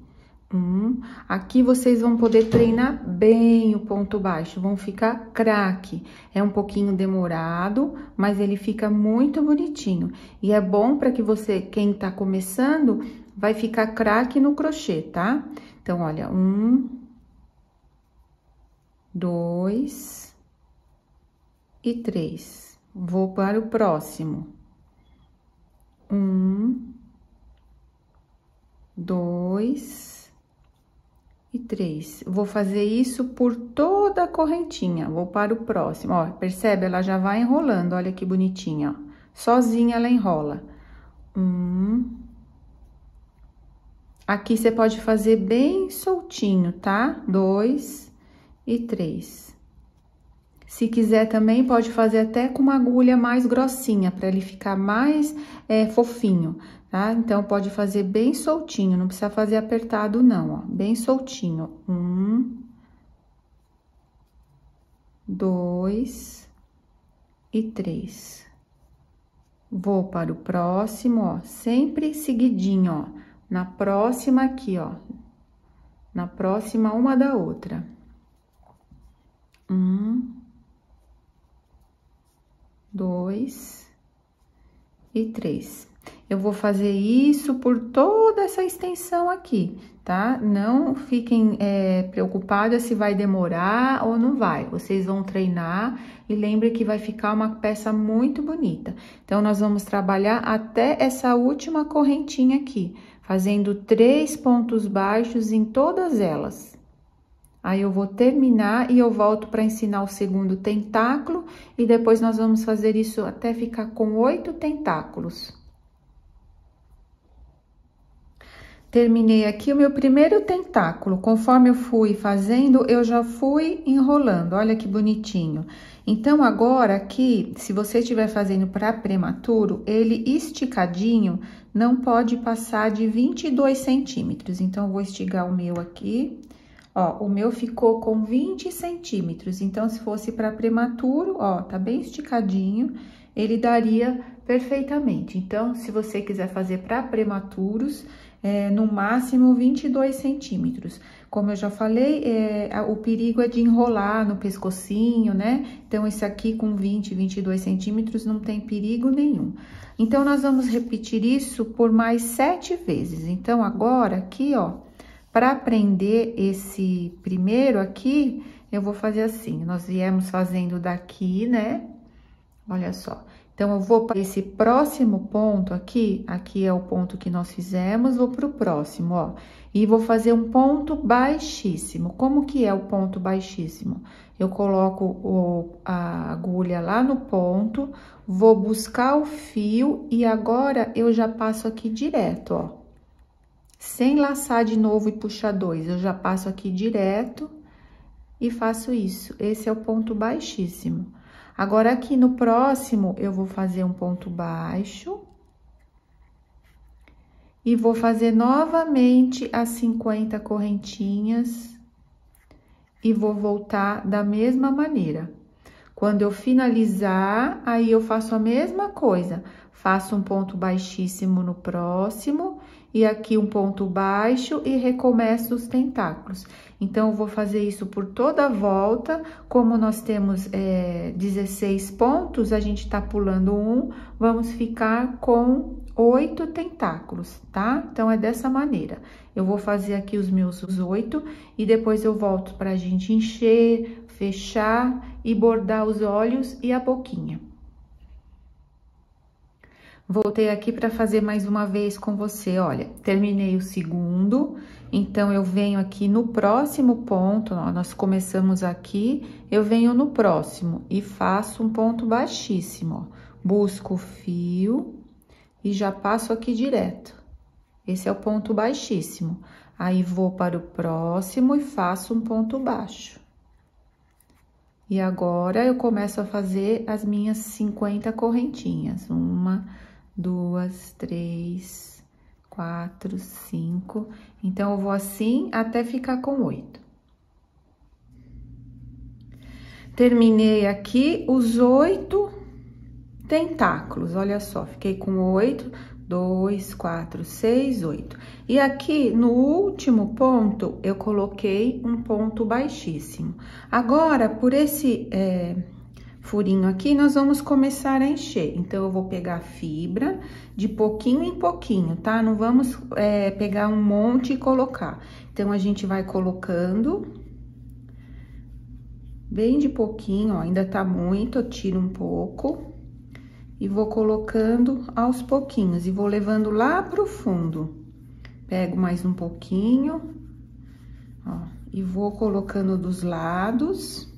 Aqui vocês vão poder treinar bem o ponto baixo, vão ficar craque. É um pouquinho demorado, mas ele fica muito bonitinho. E é bom para que você, quem tá começando, vai ficar craque no crochê, tá? Então, olha, 1, 2... e 3. Vou para o próximo. 1, 2 e 3. Vou fazer isso por toda a correntinha. Vou para o próximo. Ó, percebe? Ela já vai enrolando. Olha que bonitinha, ó. Sozinha ela enrola. 1. Aqui você pode fazer bem soltinho, tá? 2 e 3. Se quiser também, pode fazer até com uma agulha mais grossinha, para ele ficar mais fofinho, tá? Então, pode fazer bem soltinho, não precisa fazer apertado não, ó, bem soltinho. 1, 2 e 3. Vou para o próximo, ó, sempre seguidinho, ó, na próxima aqui, ó, na próxima uma da outra. 1, 2 e 3. Eu vou fazer isso por toda essa extensão aqui, tá? Não fiquem preocupadas se vai demorar ou não vai. Vocês vão treinar e lembrem que vai ficar uma peça muito bonita. Então, nós vamos trabalhar até essa última correntinha aqui, fazendo 3 pontos baixos em todas elas. Aí, eu vou terminar e eu volto para ensinar o segundo tentáculo e depois nós vamos fazer isso até ficar com 8 tentáculos. Terminei aqui o meu primeiro tentáculo. Conforme eu fui fazendo, eu já fui enrolando. Olha que bonitinho. Então, agora aqui, se você estiver fazendo para prematuro, ele esticadinho não pode passar de 22 centímetros. Então, eu vou esticar o meu aqui. Ó, o meu ficou com 20 centímetros, então, se fosse para prematuro, ó, tá bem esticadinho, ele daria perfeitamente. Então, se você quiser fazer para prematuros, no máximo 22 centímetros. Como eu já falei, o perigo é de enrolar no pescocinho, né? Então, esse aqui com 22 centímetros não tem perigo nenhum. Então, nós vamos repetir isso por mais 7 vezes. Então, agora, aqui, ó, para prender esse primeiro aqui, eu vou fazer assim, nós viemos fazendo daqui, né? Olha só. Então, eu vou para esse próximo ponto aqui, aqui é o ponto que nós fizemos, vou pro próximo, ó. E vou fazer um ponto baixíssimo. Como que é o ponto baixíssimo? Eu coloco a agulha lá no ponto, vou buscar o fio e agora eu já passo aqui direto, ó. Sem laçar de novo e puxar 2, eu já passo aqui direto e faço isso. Esse é o ponto baixíssimo. Agora, aqui no próximo, eu vou fazer um ponto baixo. E vou fazer novamente as 50 correntinhas. E vou voltar da mesma maneira. Quando eu finalizar, aí eu faço a mesma coisa. Faço um ponto baixíssimo no próximo, e aqui um ponto baixo e recomeço os tentáculos. Então, eu vou fazer isso por toda a volta. Como nós temos 16 pontos, a gente tá pulando um, vamos ficar com 8 tentáculos, tá? Então, é dessa maneira. Eu vou fazer aqui os meus 8 e depois eu volto pra gente encher, fechar e bordar os olhos e a boquinha. Voltei aqui para fazer mais uma vez com você, olha, terminei o segundo, então eu venho aqui no próximo ponto, ó, nós começamos aqui, eu venho no próximo e faço um ponto baixíssimo, ó, busco o fio e já passo aqui direto. Esse é o ponto baixíssimo. Aí, vou para o próximo e faço um ponto baixo. E agora, eu começo a fazer as minhas 50 correntinhas. 1, 2, 3, 4, 5. Então, eu vou assim até ficar com 8. Terminei aqui os 8 tentáculos, olha só, fiquei com 8, 2, 4, 6, 8. E aqui, no último ponto, eu coloquei um ponto baixíssimo. Agora, por esse furinho aqui, nós vamos começar a encher. Então, eu vou pegar a fibra de pouquinho em pouquinho, tá? Não vamos pegar um monte e colocar. Então, a gente vai colocando bem de pouquinho, ó, ainda tá muito, eu tiro um pouco. E vou colocando aos pouquinhos, e vou levando lá pro fundo. Pego mais um pouquinho, ó, e vou colocando dos lados.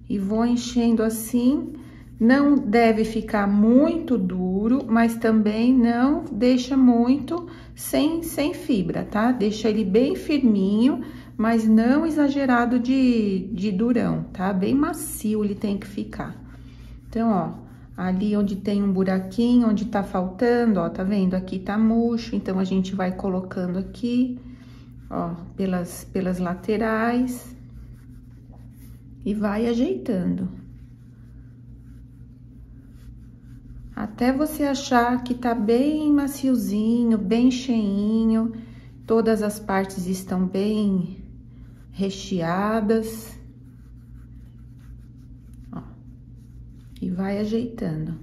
E vou enchendo assim, não deve ficar muito duro, mas também não deixa muito sem fibra, tá? Deixa ele bem firminho, mas não exagerado de durão, tá? Bem macio ele tem que ficar. Então, ó, ali onde tem um buraquinho, onde tá faltando, ó, tá vendo? Aqui tá murcho, então a gente vai colocando aqui, ó, pelas laterais e vai ajeitando. Até você achar que tá bem maciozinho, bem cheinho, todas as partes estão bem recheadas, ó, e vai ajeitando.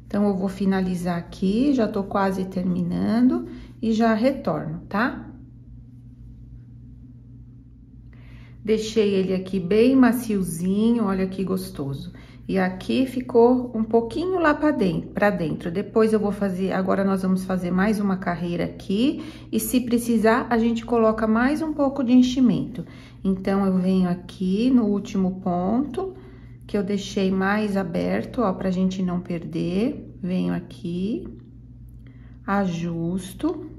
Então, eu vou finalizar aqui, já tô quase terminando e já retorno, tá? Deixei ele aqui bem maciozinho, olha que gostoso. E aqui ficou um pouquinho lá pra dentro. Depois eu vou fazer, agora nós vamos fazer mais uma carreira aqui. E se precisar, a gente coloca mais um pouco de enchimento. Então, eu venho aqui no último ponto, que eu deixei mais aberto, ó, pra gente não perder. Venho aqui, ajusto.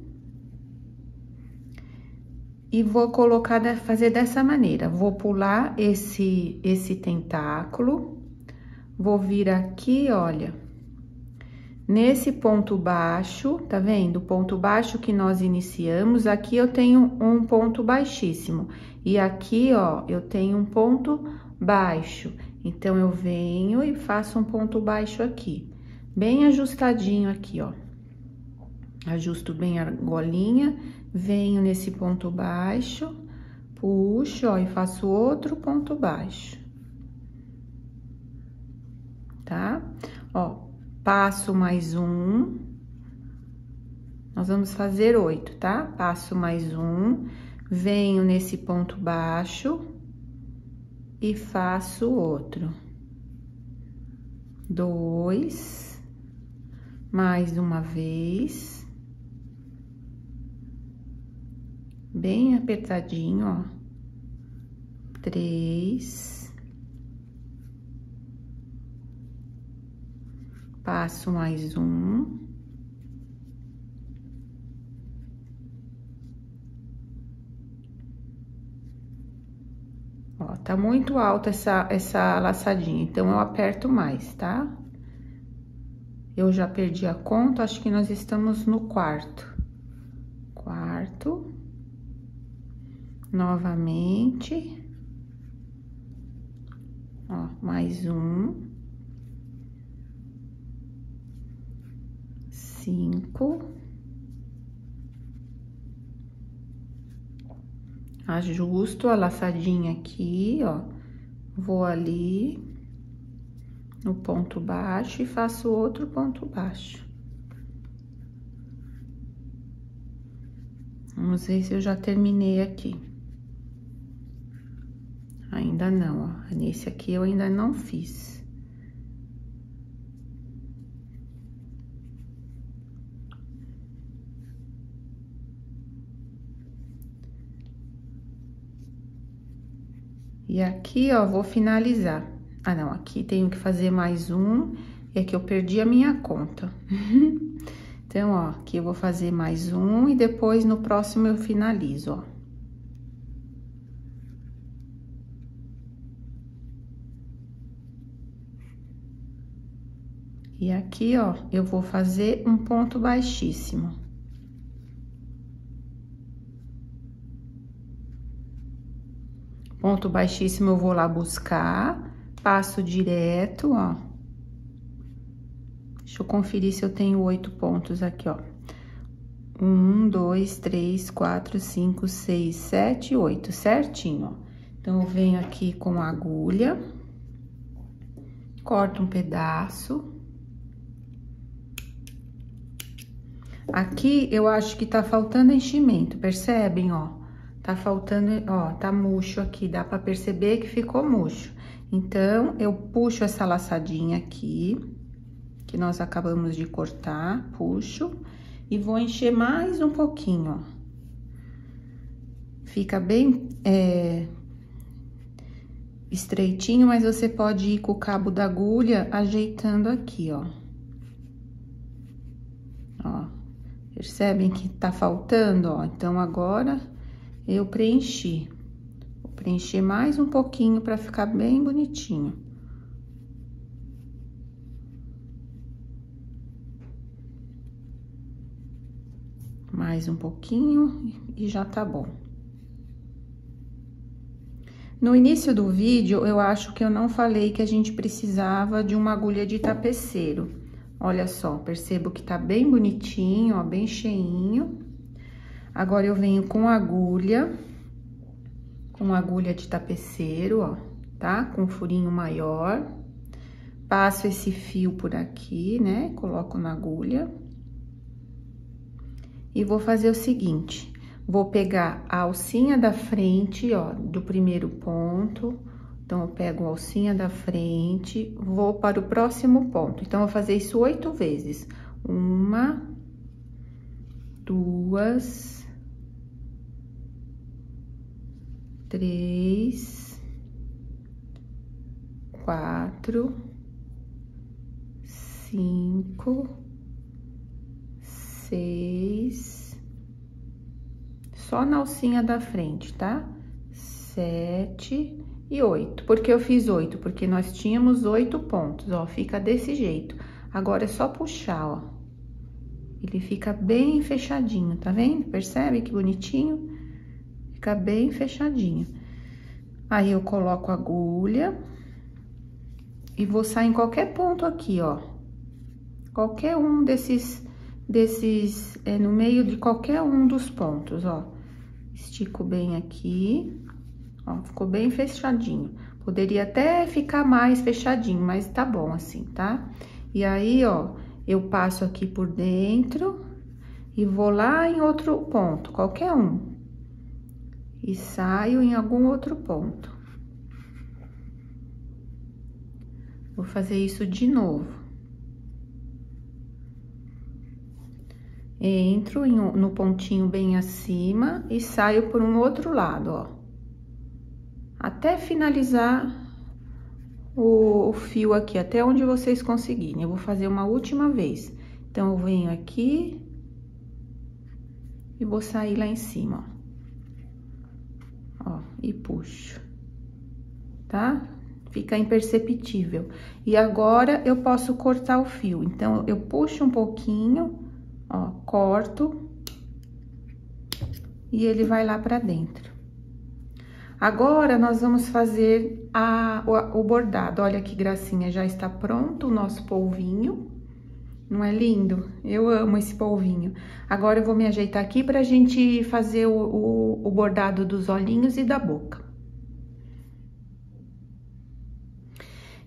E vou colocar, fazer dessa maneira. Vou pular esse tentáculo. Vou vir aqui, olha, nesse ponto baixo, tá vendo? O ponto baixo que nós iniciamos, aqui eu tenho um ponto baixíssimo. E aqui, ó, eu tenho um ponto baixo. Então, eu venho e faço um ponto baixo aqui. Bem ajustadinho aqui, ó. Ajusto bem a golinha, venho nesse ponto baixo, puxo, ó, e faço outro ponto baixo. Tá? Ó, passo mais um. Nós vamos fazer 8, tá? Passo mais um, venho nesse ponto baixo e faço outro. 2, mais uma vez. Bem apertadinho, ó. 3. Passo mais um. Ó, tá muito alta essa laçadinha, então eu aperto mais, tá? Eu já perdi a conta, acho que nós estamos no quarto. Quarto. Novamente. Ó, mais um. 5. Ajusto a laçadinha aqui, ó. vou ali no ponto baixo e faço outro ponto baixo. Vamos ver se eu já terminei aqui. Ainda não, ó. Nesse aqui eu ainda não fiz. E aqui, ó, vou finalizar. Ah, não, aqui tenho que fazer mais um, e aqui eu perdi a minha conta. Então, ó, aqui eu vou fazer mais um e depois no próximo eu finalizo, ó. E aqui, ó, eu vou fazer um ponto baixíssimo. Ponto baixíssimo eu vou lá buscar, passo direto, ó. Deixa eu conferir se eu tenho 8 pontos aqui, ó. 1, 2, 3, 4, 5, 6, 7, 8, certinho, ó. Então, eu venho aqui com a agulha, corto um pedaço. Aqui, eu acho que tá faltando enchimento, percebem, ó? Tá faltando, ó, tá murcho aqui, dá pra perceber que ficou murcho. Então, eu puxo essa laçadinha aqui, que nós acabamos de cortar, puxo, e vou encher mais um pouquinho, ó. Fica bem, estreitinho, mas você pode ir com o cabo da agulha ajeitando aqui, ó. Ó, percebem que tá faltando, ó? Então, agora... eu preenchi. Vou preencher mais um pouquinho pra ficar bem bonitinho. Mais um pouquinho e já tá bom. No início do vídeo, eu acho que eu não falei que a gente precisava de uma agulha de tapeceiro. Olha só, percebo que tá bem bonitinho, ó, bem cheinho. Agora, eu venho com agulha de tapeceiro, ó, tá? Com um furinho maior. Passo esse fio por aqui, né? Coloco na agulha. E vou fazer o seguinte, vou pegar a alcinha da frente, ó, do primeiro ponto. Então, eu pego a alcinha da frente, vou para o próximo ponto. Então, eu vou fazer isso 8 vezes. 1, 2... 3, 4, 5, 6, só na alcinha da frente, tá? 7 e 8. Por que eu fiz 8? Porque nós tínhamos 8 pontos, ó, fica desse jeito. Agora, é só puxar, ó. Ele fica bem fechadinho, tá vendo? Percebe que bonitinho? Fica bem fechadinho. Aí, eu coloco a agulha e vou sair em qualquer ponto aqui, ó. Qualquer um desses, no meio de qualquer um dos pontos, ó. Estico bem aqui, ó, ficou bem fechadinho. Poderia até ficar mais fechadinho, mas tá bom assim, tá? E aí, ó, eu passo aqui por dentro e vou lá em outro ponto, qualquer um. E saio em algum outro ponto. Vou fazer isso de novo. Entro no pontinho bem acima e saio por um outro lado, ó. Até finalizar o fio aqui, até onde vocês conseguirem. Eu vou fazer uma última vez. Então, eu venho aqui e vou sair lá em cima, ó. Ó, e puxo, tá? Fica imperceptível. E agora, eu posso cortar o fio. Então, eu puxo um pouquinho, ó, corto, e ele vai lá pra dentro. Agora, nós vamos fazer o bordado. Olha que gracinha, já está pronto o nosso polvinho. Não é lindo? Eu amo esse polvinho. Agora, eu vou me ajeitar aqui pra gente fazer o bordado dos olhinhos e da boca.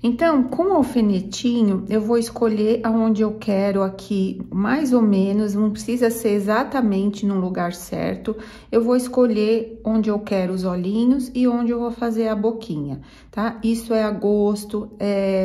Então, com o alfinetinho, eu vou escolher aonde eu quero aqui, mais ou menos, não precisa ser exatamente no lugar certo. Eu vou escolher onde eu quero os olhinhos e onde eu vou fazer a boquinha, tá? Isso é a gosto,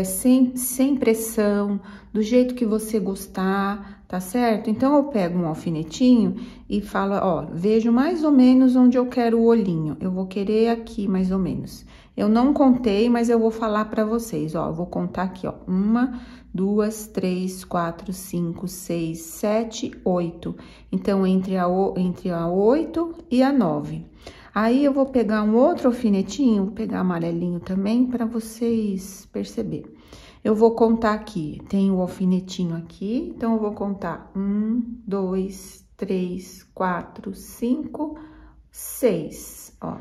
sem pressão, do jeito que você gostar, tá certo? Então, eu pego um alfinetinho e falo, ó, vejo mais ou menos onde eu quero o olhinho. Eu vou querer aqui, mais ou menos. Eu não contei, mas eu vou falar para vocês, ó. Eu vou contar aqui, ó. 1, 2, 3, 4, 5, 6, 7, 8. Então, entre a 8 e a 9. Aí, eu vou pegar um outro alfinetinho, vou pegar amarelinho também, para vocês perceberem. Eu vou contar aqui, tem o alfinetinho aqui, então, eu vou contar 1, 2, 3, 4, 5, 6, ó.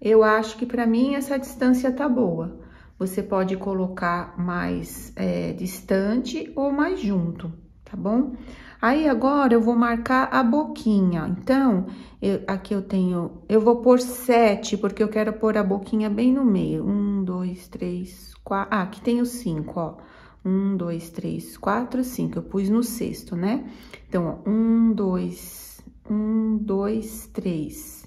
Eu acho que para mim essa distância tá boa. Você pode colocar mais distante ou mais junto, tá bom? Aí, agora, eu vou marcar a boquinha. Então, aqui eu vou pôr 7, porque eu quero pôr a boquinha bem no meio. 1, 2, 3, 4... Ah, aqui tem os 5, ó. 1, 2, 3, 4, 5. Eu pus no sexto, né? Então, ó, 1, 2, 3...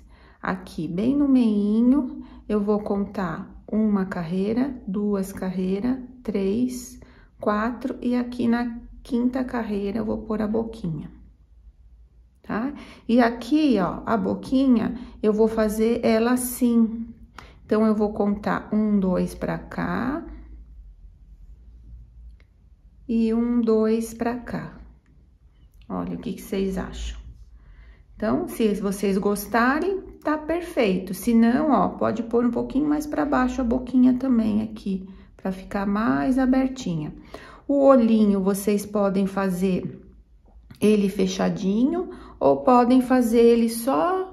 Aqui, bem no meinho, eu vou contar 1 carreira, 2 carreiras, 3, 4, e aqui na 5ª carreira eu vou pôr a boquinha, tá? E aqui, ó, a boquinha, eu vou fazer ela assim. Então, eu vou contar 1, 2 pra cá. E 1, 2 pra cá. Olha, o que vocês acham? Então, se vocês gostarem, tá perfeito. Se não, ó, pode pôr um pouquinho mais para baixo a boquinha também aqui, para ficar mais abertinha. O olhinho, vocês podem fazer ele fechadinho ou podem fazer ele só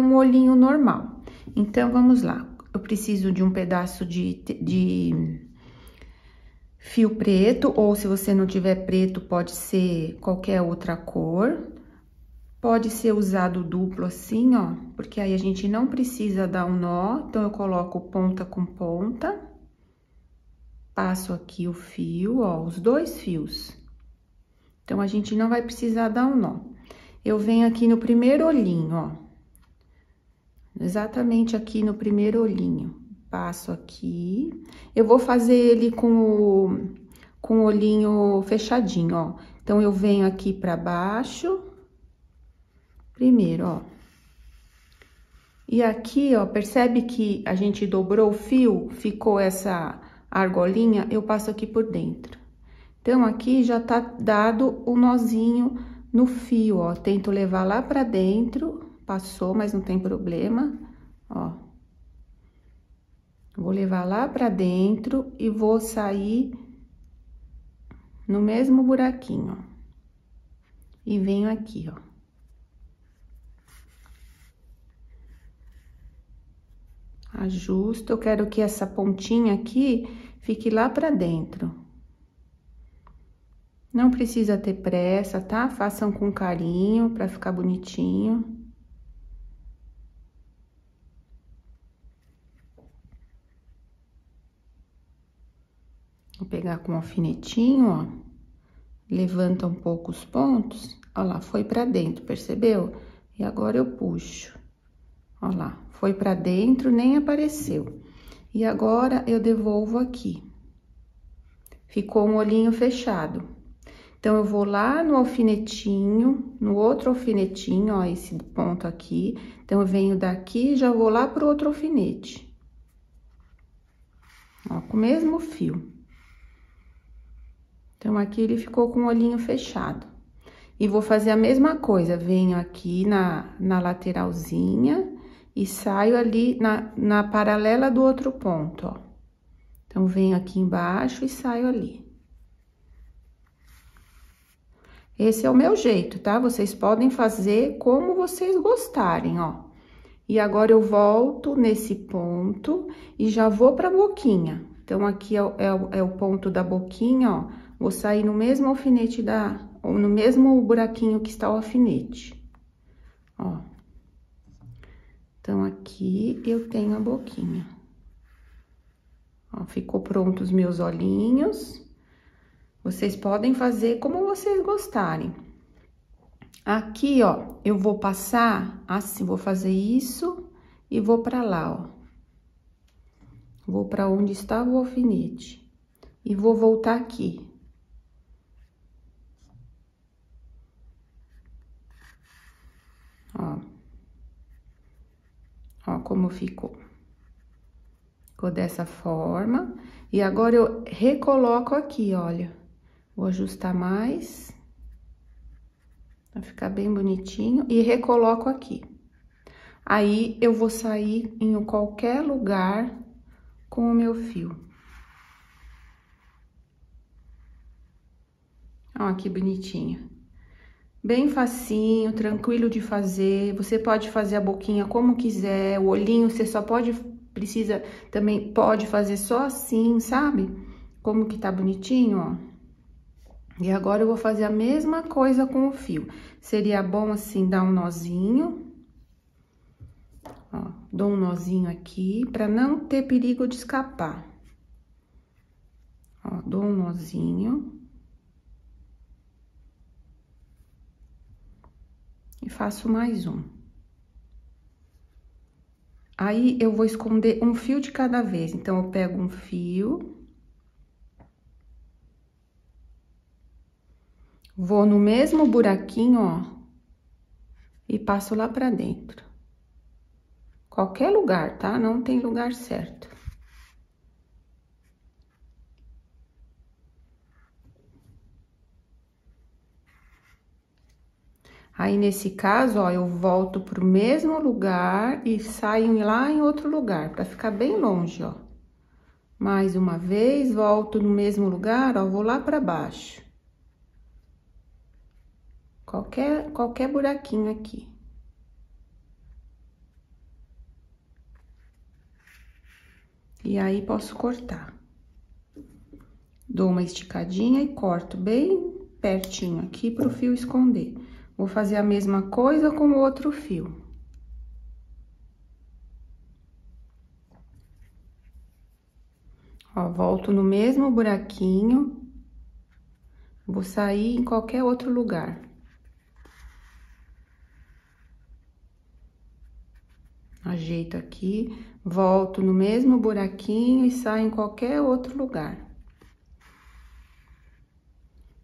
um olhinho normal. Então, vamos lá. Eu preciso de um pedaço de fio preto, ou se você não tiver preto, pode ser qualquer outra cor. Pode ser usado duplo assim, ó, porque aí a gente não precisa dar um nó. Então, eu coloco ponta com ponta. Passo aqui o fio, ó, os 2 fios. Então, a gente não vai precisar dar um nó. Eu venho aqui no primeiro olhinho, ó. Exatamente aqui no primeiro olhinho. Passo aqui. Eu vou fazer ele com o olhinho fechadinho, ó. Então, eu venho aqui pra baixo. Primeiro, ó. E aqui, ó, percebe que a gente dobrou o fio, ficou essa argolinha, eu passo aqui por dentro. Então, aqui já tá dado o nozinho no fio, ó. Tento levar lá pra dentro, passou, mas não tem problema, ó. Vou levar lá pra dentro e vou sair no mesmo buraquinho, ó. E venho aqui, ó. Ajusto, eu quero que essa pontinha aqui fique lá pra dentro. Não precisa ter pressa, tá? Façam com carinho pra ficar bonitinho. Vou pegar com um alfinetinho, ó. Levanta um pouco os pontos. Ó lá, foi pra dentro, percebeu? E agora eu puxo. Ó lá, foi pra dentro, nem apareceu. E agora, eu devolvo aqui. Ficou um olhinho fechado. Então, eu vou lá no alfinetinho, no outro alfinetinho, ó, esse ponto aqui. Então, eu venho daqui e já vou lá pro outro alfinete. Ó, com o mesmo fio. Então, aqui ele ficou com o olhinho fechado. E vou fazer a mesma coisa, venho aqui na lateralzinha e saio ali na paralela do outro ponto, ó. Então, venho aqui embaixo e saio ali. Esse é o meu jeito, tá? Vocês podem fazer como vocês gostarem, ó. E agora, eu volto nesse ponto e já vou pra boquinha. Então, aqui é o ponto da boquinha, ó. Vou sair no mesmo alfinete ou no mesmo buraquinho que está o alfinete, ó. Então, aqui eu tenho a boquinha. Ó, ficou pronto os meus olhinhos. Vocês podem fazer como vocês gostarem. Aqui, ó, eu vou passar assim, vou fazer isso e vou pra lá, ó. Vou pra onde está o alfinete. E vou voltar aqui. Ó. Ó como ficou. Ficou dessa forma. E agora eu recoloco aqui, olha. Vou ajustar mais. Vai ficar bem bonitinho. E recoloco aqui. Aí, eu vou sair em qualquer lugar com o meu fio. Ó, que bonitinho. Bem facinho, tranquilo de fazer. Você pode fazer a boquinha como quiser. O olhinho, você só precisa, também pode fazer só assim, sabe? Como que tá bonitinho, ó. E agora eu vou fazer a mesma coisa com o fio. Seria bom, assim, dar um nozinho. Ó, dou um nozinho aqui, pra não ter perigo de escapar. Ó, dou um nozinho. E faço mais um. Aí, eu vou esconder um fio de cada vez. Então, eu pego um fio. Vou no mesmo buraquinho, ó. E passo lá pra dentro. Qualquer lugar, tá? Não tem lugar certo. Aí, nesse caso, ó, eu volto pro mesmo lugar e saio lá em outro lugar, pra ficar bem longe, ó. Mais uma vez, volto no mesmo lugar, ó, vou lá pra baixo. Qualquer buraquinho aqui. E aí, posso cortar. Dou uma esticadinha e corto bem pertinho aqui pro fio esconder. Vou fazer a mesma coisa com o outro fio. Ó, volto no mesmo buraquinho. Vou sair em qualquer outro lugar. Ajeito aqui, volto no mesmo buraquinho e saio em qualquer outro lugar.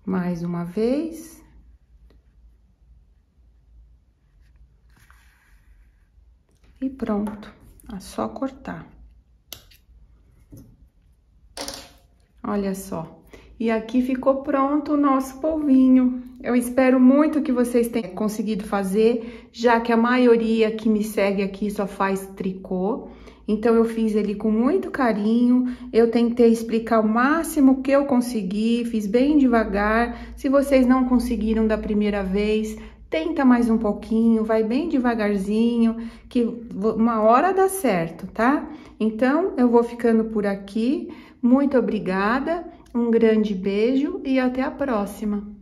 Mais uma vez. E pronto, é só cortar. Olha só. E aqui ficou pronto o nosso polvinho. Eu espero muito que vocês tenham conseguido fazer, já que a maioria que me segue aqui só faz tricô. Então, eu fiz ele com muito carinho, eu tentei explicar o máximo que eu consegui, fiz bem devagar. Se vocês não conseguiram da primeira vez, tenta mais um pouquinho, vai bem devagarzinho, que uma hora dá certo, tá? Então, eu vou ficando por aqui. Muito obrigada, um grande beijo e até a próxima!